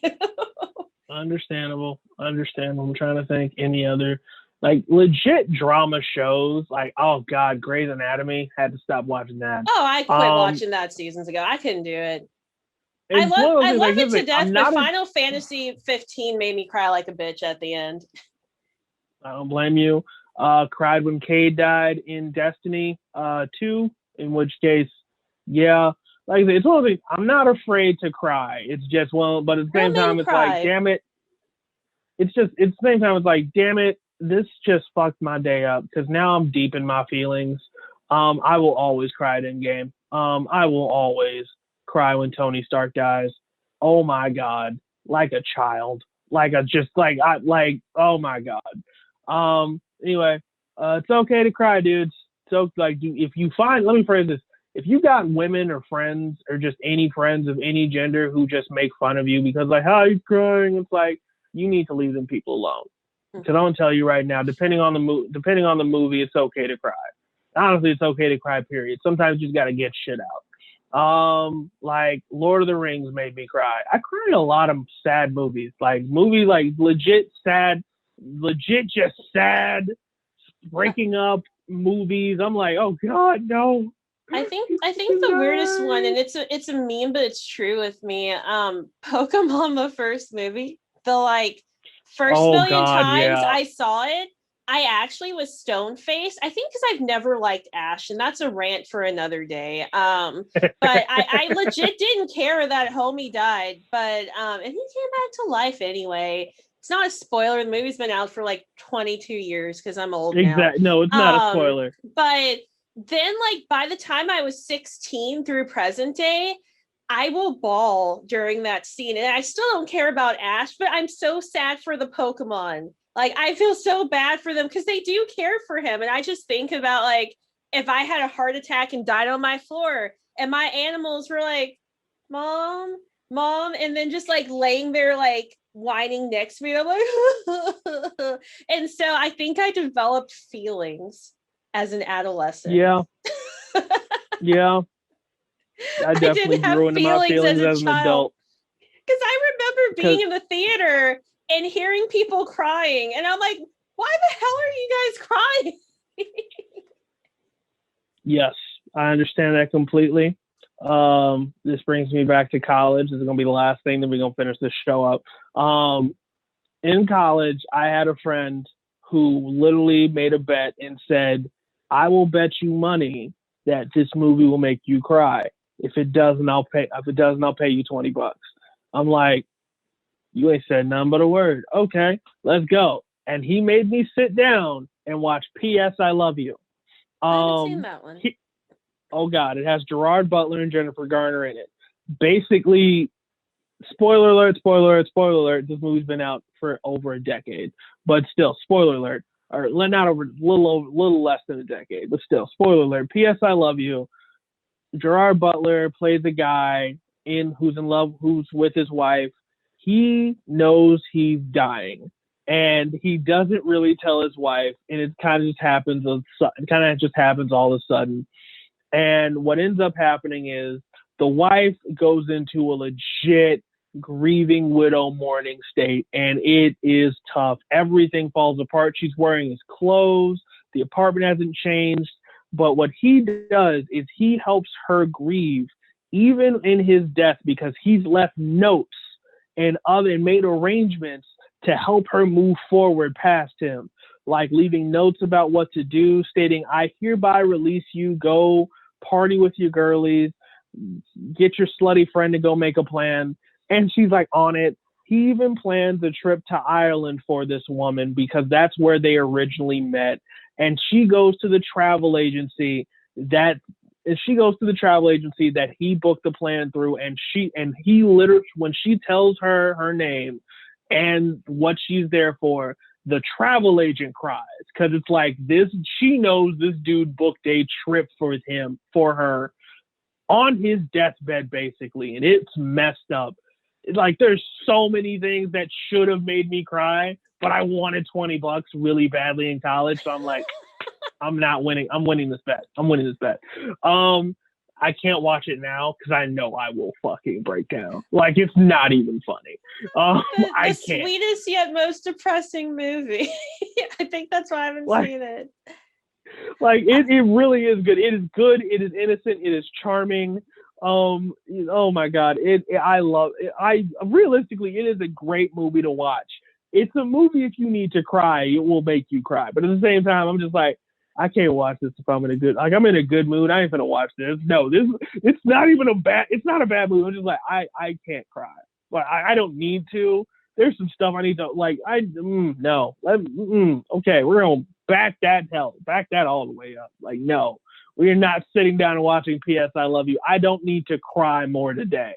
Understandable. I'm trying to think any other like legit drama shows, like, oh God, Grey's Anatomy, had to stop watching that. Oh, I quit watching that seasons ago. I couldn't do it. I love it to death, but Final Fantasy 15 made me cry like a bitch at the end. I don't blame you. Cried when Cade died in Destiny 2, in which case, yeah, like I said, it's one of the, I'm not afraid to cry. It's just one, but at the same time, it's like, damn it. It's the same time, it's like, damn it. This just fucked my day up because now I'm deep in my feelings. I will always cry at Endgame. I will always cry when Tony Stark dies. Oh my God. Like a child. Oh my God. Anyway, it's okay to cry, dudes. So like, if you find, let me phrase this. If you got women or friends or just any friends of any gender who just make fun of you because like, how are you crying? It's like, you need to leave them people alone. Because I'm gonna tell you right now, depending on the movie, it's okay to cry. Honestly, it's okay to cry. Period. Sometimes you just gotta get shit out. Like Lord of the Rings made me cry. I cried in a lot of sad movies, like legit sad, just sad, breaking up movies. I'm like, oh God, no. I think the weirdest one, and it's a meme, but it's true with me. Pokemon, the first movie. the like first Oh, million God, times yeah. I saw it, I actually was stone faced. I think because I've never liked Ash, and that's a rant for another day. But I legit didn't care that homie died, but and he came back to life anyway. It's not a spoiler. The movie's been out for like 22 years because I'm old now. Exactly. No, it's not a spoiler. But then, like, by the time I was 16 through present day, I will bawl during that scene. And I still don't care about Ash, but I'm so sad for the Pokemon. Like, I feel so bad for them because they do care for him. And I just think about, like, if I had a heart attack and died on my floor and my animals were like, Mom, Mom, and then just like laying there, like, whining next to me. I'm like, and so I think I developed feelings as an adolescent. Yeah. Yeah. I definitely grew into my feelings as an adult. Because I remember being in the theater and hearing people crying, and I'm like, why the hell are you guys crying? Yes, I understand that completely. This brings me back to college. This is going to be the last thing, then we're going to finish this show up. In college, I had a friend who literally made a bet and said, I will bet you money that this movie will make you cry. If it doesn't, I'll pay you $20. I'm like, you ain't said nothing but a word. Okay, let's go. And he made me sit down and watch P.S. I Love You. I haven't seen that one. Oh God, it has Gerard Butler and Jennifer Garner in it. Basically, spoiler alert, this movie's been out for over a decade. But still, spoiler alert. Or not over little less than a decade, but still, spoiler alert. P.S. I Love You. Gerard Butler plays a guy who's with his wife. He knows he's dying, and he doesn't really tell his wife, and it kind of just happens. All of a sudden. And what ends up happening is the wife goes into a legit grieving widow mourning state, and it is tough. Everything falls apart. She's wearing his clothes. The apartment hasn't changed. But what he does is he helps her grieve even in his death, because he's left notes and made arrangements to help her move forward past him, like leaving notes about what to do, stating, I hereby release you, go party with your girlies, get your slutty friend to go make a plan. And she's like on it. He even plans a trip to Ireland for this woman because that's where they originally met. And she goes to the travel agency that he booked the plan through. And he literally, when she tells her name and what she's there for, the travel agent cries because it's like this. She knows this dude booked a trip for her on his deathbed, basically, and it's messed up. Like, there's so many things that should have made me cry, but I wanted $20 really badly in college, so I'm like, I'm not winning. I'm winning this bet. I can't watch it now because I know I will fucking break down. Like, it's not even funny. The I can't. sweetest yet most depressing movie. I think that's why I haven't seen it. Like, it really is good. It is good. It is innocent. It is charming. Oh my God. I love it. Realistically, it is a great movie to watch. It's a movie, if you need to cry, it will make you cry. But at the same time, I'm just like, I can't watch this if I'm in a good mood. I ain't gonna watch this. No, it's not a bad movie. I'm just like, I can't cry. But I don't need to. There's some stuff I need to, like, no. Okay, we're gonna back that all the way up. Like, no, we are not sitting down and watching P.S. I Love You. I don't need to cry more today.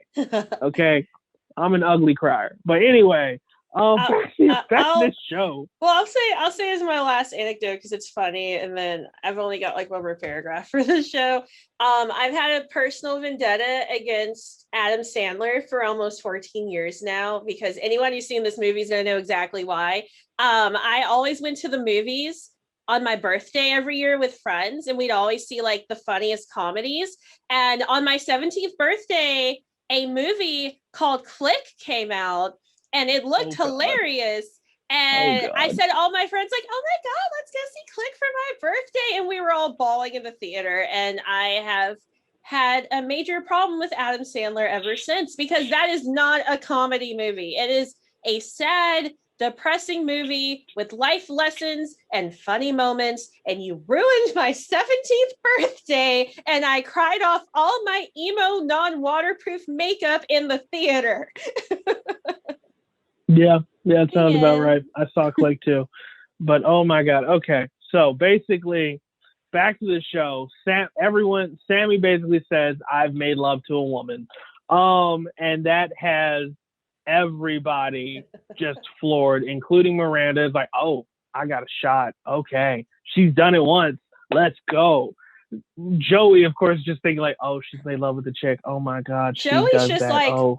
Okay, I'm an ugly crier. But anyway, back to this show. Well, I'll say as my last anecdote because it's funny, and then I've only got like one more paragraph for the show. I've had a personal vendetta against Adam Sandler for almost 14 years now, because anyone who's seen this movie is going to know exactly why. I always went to the movies on my birthday every year with friends, and we'd always see like the funniest comedies. And on my 17th birthday, a movie called Click came out. And it looked hilarious. And I said, all my friends, like, oh my God, let's go see Click for my birthday. And we were all bawling in the theater. And I have had a major problem with Adam Sandler ever since, because that is not a comedy movie. It is a sad, depressing movie with life lessons and funny moments, and you ruined my 17th birthday, and I cried off all my emo non-waterproof makeup in the theater. Yeah, that sounds about right. I saw Click too. But oh my God. Okay. So basically, back to the show. Sammy basically says, I've made love to a woman. And that has everybody just floored, including Miranda. Is like, oh, I got a shot. Okay. She's done it once. Let's go. Joey, of course, just thinking like, oh, she's made love with the chick. Oh my God. Joey's just that.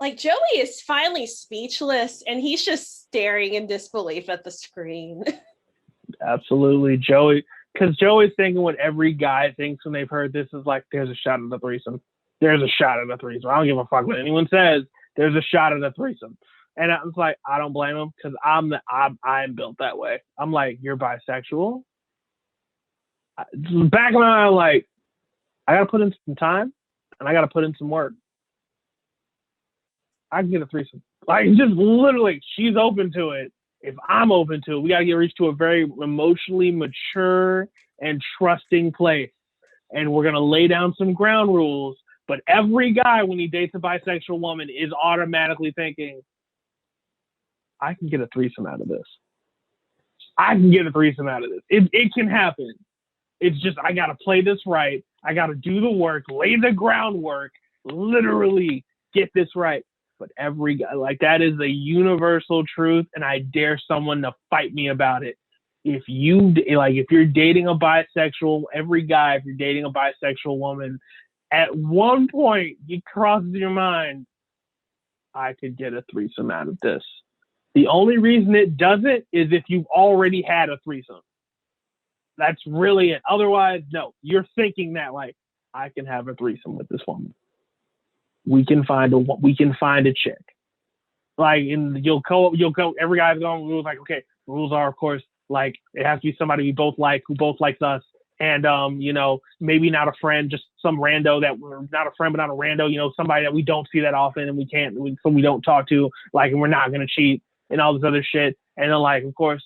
like Joey is finally speechless, and he's just staring in disbelief at the screen. Absolutely, Joey. Because Joey's thinking what every guy thinks when they've heard this is like, there's a shot at the threesome. There's a shot at the threesome. I don't give a fuck what anyone says. There's a shot at the threesome. And I was like, I don't blame him, because I'm built that way. I'm like, you're bisexual? Back in my mind, I'm like, I got to put in some time, and I got to put in some work. I can get a threesome. Like, just literally, she's open to it. If I'm open to it, we got to get reached to a very emotionally mature and trusting place. And we're going to lay down some ground rules. But every guy, when he dates a bisexual woman, is automatically thinking, I can get a threesome out of this. I can get a threesome out of this. It can happen. It's just, I got to play this right. I got to do the work, lay the groundwork, literally get this right. But every guy, like, that is a universal truth, and I dare someone to fight me about it. If you're dating a bisexual, every guy, if you're dating a bisexual woman, at one point it crosses your mind, I could get a threesome out of this. The only reason it doesn't is if you've already had a threesome. That's really it. Otherwise, no, you're thinking that, like, I can have a threesome with this woman. We can find a chick. Like, and you'll go, every guy's going rules like, okay, rules are, of course, like, it has to be somebody we both like, who both likes us. And, maybe not a friend, just some rando that we're not a friend, but not a rando, somebody that we don't see that often and we don't talk to, like, and we're not going to cheat and all this other shit. And then, like, of course,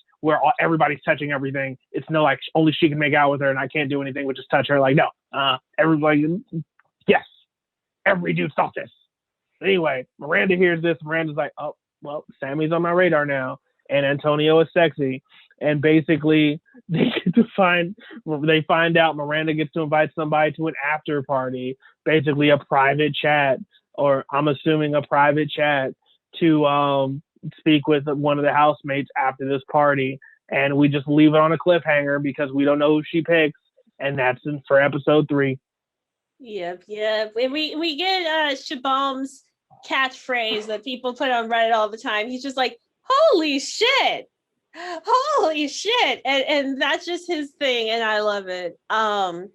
everybody's touching everything. It's no, like, only she can make out with her and I can't do anything but just touch her. Like, no, everybody, yes. Every dude thought this. Anyway, Miranda hears this. Miranda's like, oh, well, Sammy's on my radar now. And Antonio is sexy. And basically, they find out Miranda gets to invite somebody to an after party, basically a private chat, or I'm assuming a private chat, to speak with one of the housemates after this party. And we just leave it on a cliffhanger because we don't know who she picks. And that's for episode 3. Yep. And we get Shabam's catchphrase that people put on Reddit all the time. He's just like, holy shit. And that's just his thing, and I love it. God.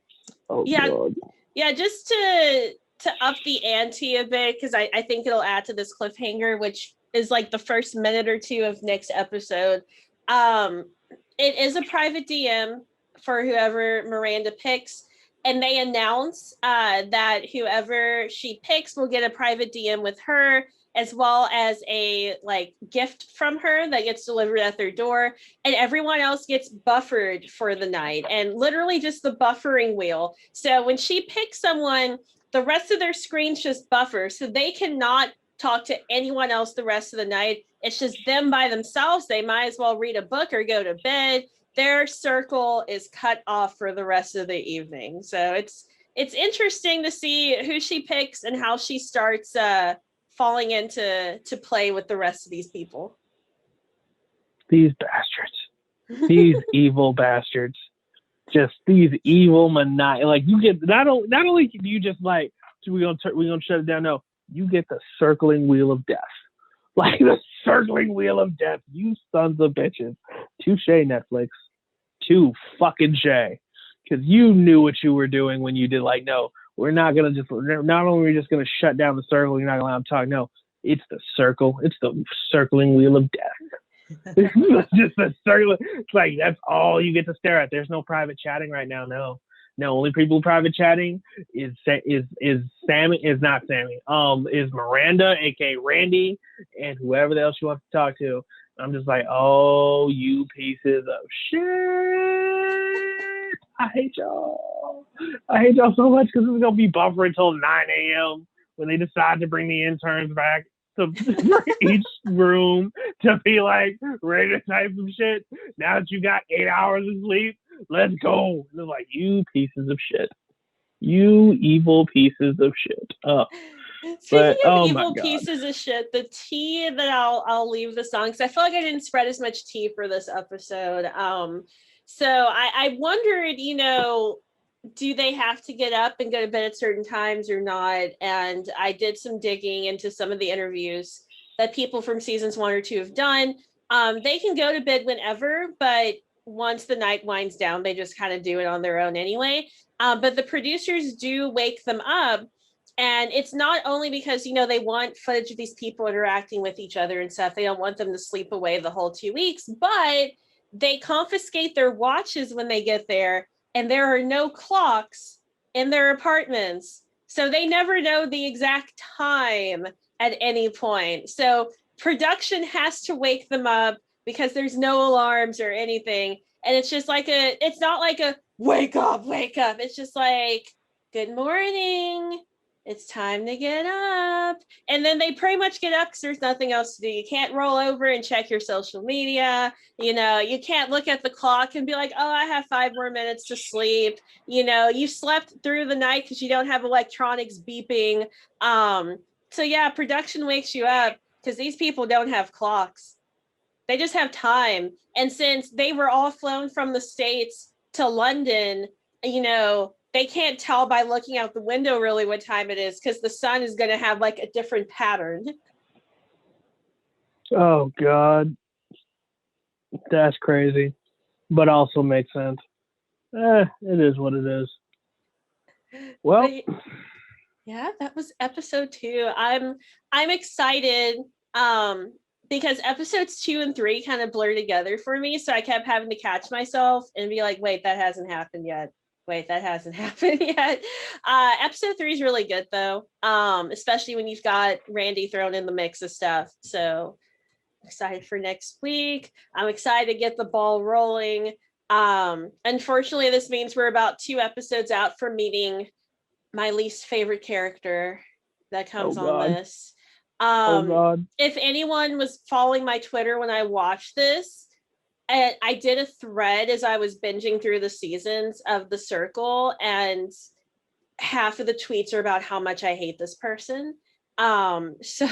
Just to up the ante a bit, because I think it'll add to this cliffhanger, which is like the first minute or two of next episode. It is a private DM for whoever Miranda picks. And they announce that whoever she picks will get a private DM with her, as well as a gift from her that gets delivered at their door. And everyone else gets buffered for the night, and literally just the buffering wheel. So when she picks someone, the rest of their screens just buffer, so they cannot talk to anyone else the rest of the night. It's just them by themselves. They might as well read a book or go to bed. Their circle is cut off for the rest of the evening. So it's interesting to see who she picks and how she starts falling into play with the rest of these people. These bastards. These evil bastards. Just these evil like, you get not only do you just like, so we're gonna shut it down. No, you get the circling wheel of death. Like, the circling wheel of death, you sons of bitches. Touche, Netflix. Too fucking shay. Because you knew what you were doing when you did, like, no, we're not going to not only are we just going to shut down the circle, you're not going to let them talk. No, it's the circle. It's the circling wheel of death. It's just a circle. It's like, that's all you get to stare at. There's no private chatting right now. No. Now, only people private chatting is Sammy, is not Sammy, is Miranda, aka Randy, and whoever else you want to talk to. I'm just like, oh, you pieces of shit. I hate y'all. I hate y'all so much because it's going to be buffer until 9 a.m. when they decide to bring the interns back to each room to be like, ready to type some shit. Now that you got 8 hours of sleep, let's go. And they're like, you pieces of shit. You evil pieces of shit. Speaking of evil pieces of shit, the tea that I'll leave this on because I feel like I didn't spread as much tea for this episode. So I wondered, do they have to get up and go to bed at certain times or not? And I did some digging into some of the interviews that people from seasons 1 or 2 have done. They can go to bed whenever, but once the night winds down, they just kind of do it on their own anyway. But the producers do wake them up. And it's not only because, they want footage of these people interacting with each other and stuff. They don't want them to sleep away the whole 2 weeks, but they confiscate their watches when they get there. And there are no clocks in their apartments. So they never know the exact time at any point. So production has to wake them up because there's no alarms or anything. And it's just like it's not like a wake up. It's just like, good morning. It's time to get up. And then they pretty much get up because there's nothing else to do. You can't roll over and check your social media. You can't look at the clock and be like, oh, I have 5 more minutes to sleep. You slept through the night because you don't have electronics beeping. So yeah, production wakes you up because these people don't have clocks. They just have time. And since they were all flown from the States to London, they can't tell by looking out the window really what time it is because the sun is going to have like a different pattern. Oh, God. That's crazy, but also makes sense. It is what it is. Well, yeah, that was episode 2. I'm excited because episodes 2 and 3 kind of blur together for me. So I kept having to catch myself and be like, wait, that hasn't happened yet. Episode 3 is really good though. Especially when you've got Randy thrown in the mix of stuff. So excited for next week. I'm excited to get the ball rolling. Unfortunately, this means we're about 2 episodes out from meeting my least favorite character that comes on this. If anyone was following my Twitter when I watched this, and I did a thread as I was binging through the seasons of The Circle, and half of the tweets are about how much I hate this person. So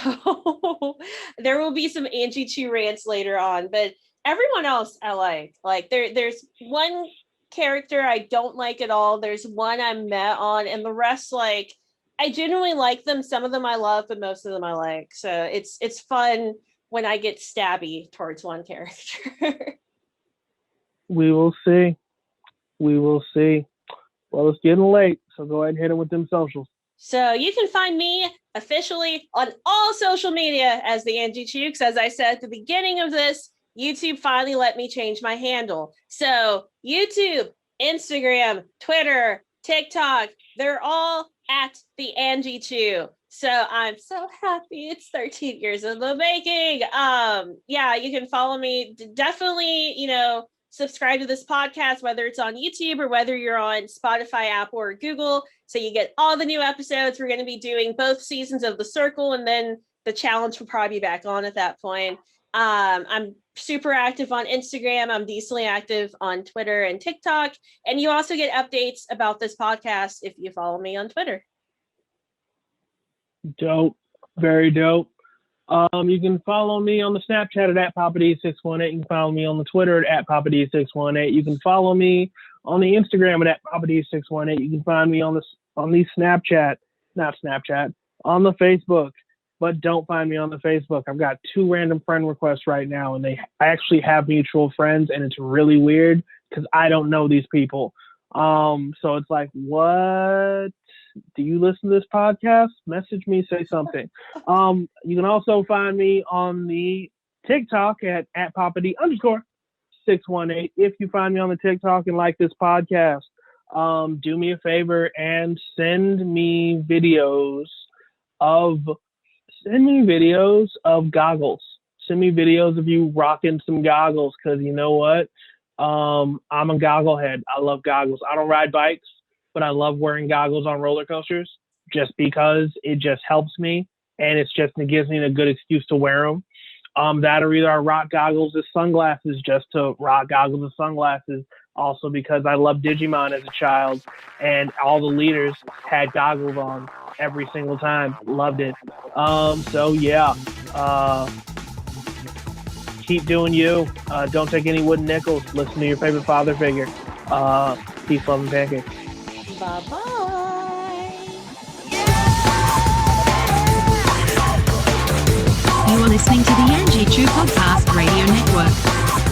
there will be some AngieChu rants later on, but everyone else I like. Like there's one character I don't like at all. There's one I'm met on, and the rest, like, I genuinely like them. Some of them I love, but most of them I like. So it's fun when I get stabby towards one character. We will see. Well, it's getting late, so go ahead and hit it with them socials. So you can find me officially on all social media as the AngieChu, because as I said at the beginning of this, YouTube finally let me change my handle. So YouTube, Instagram, Twitter, TikTok, they're all at the AngieChu. So I'm so happy it's 13 years in the making. Yeah, you can follow me. Definitely, subscribe to this podcast, whether it's on YouTube or whether you're on Spotify, Apple, or Google, so you get all the new episodes. We're going to be doing both seasons of The Circle, and then the challenge will probably be back on at that point. I'm super active on Instagram. I'm decently active on Twitter and TikTok. And you also get updates about this podcast if you follow me on Twitter. Dope. Very dope. You can follow me on the Snapchat at Papa D618. You can follow me on the Twitter at Papa D618. You can follow me on the Instagram at Papa D618. You can find me on the Snapchat, not Snapchat, on the Facebook. But don't find me on the Facebook. I've got 2 random friend requests right now, and I actually have mutual friends, and it's really weird because I don't know these people. So it's like, what? Do you listen to this podcast? Message me, say something. You can also find me on the TikTok at Papa D _618 if you find me on the TikTok and like this podcast. do me a favor and send me videos of goggles. Send me videos of you rocking some goggles, because you know what? I'm a goggle head. I love goggles. I don't ride bikes, but I love wearing goggles on roller coasters just because it just helps me, and it gives me a good excuse to wear them. That, or either I rock goggles as sunglasses, just to rock goggles as sunglasses. Also because I loved Digimon as a child, and all the leaders had goggles on every single time. Loved it. So yeah. Keep doing you. Don't take any wooden nickels. Listen to your favorite father figure. Peace, love, and pancakes. Bye-bye. You are listening to the AngieChu Podcast Radio Network.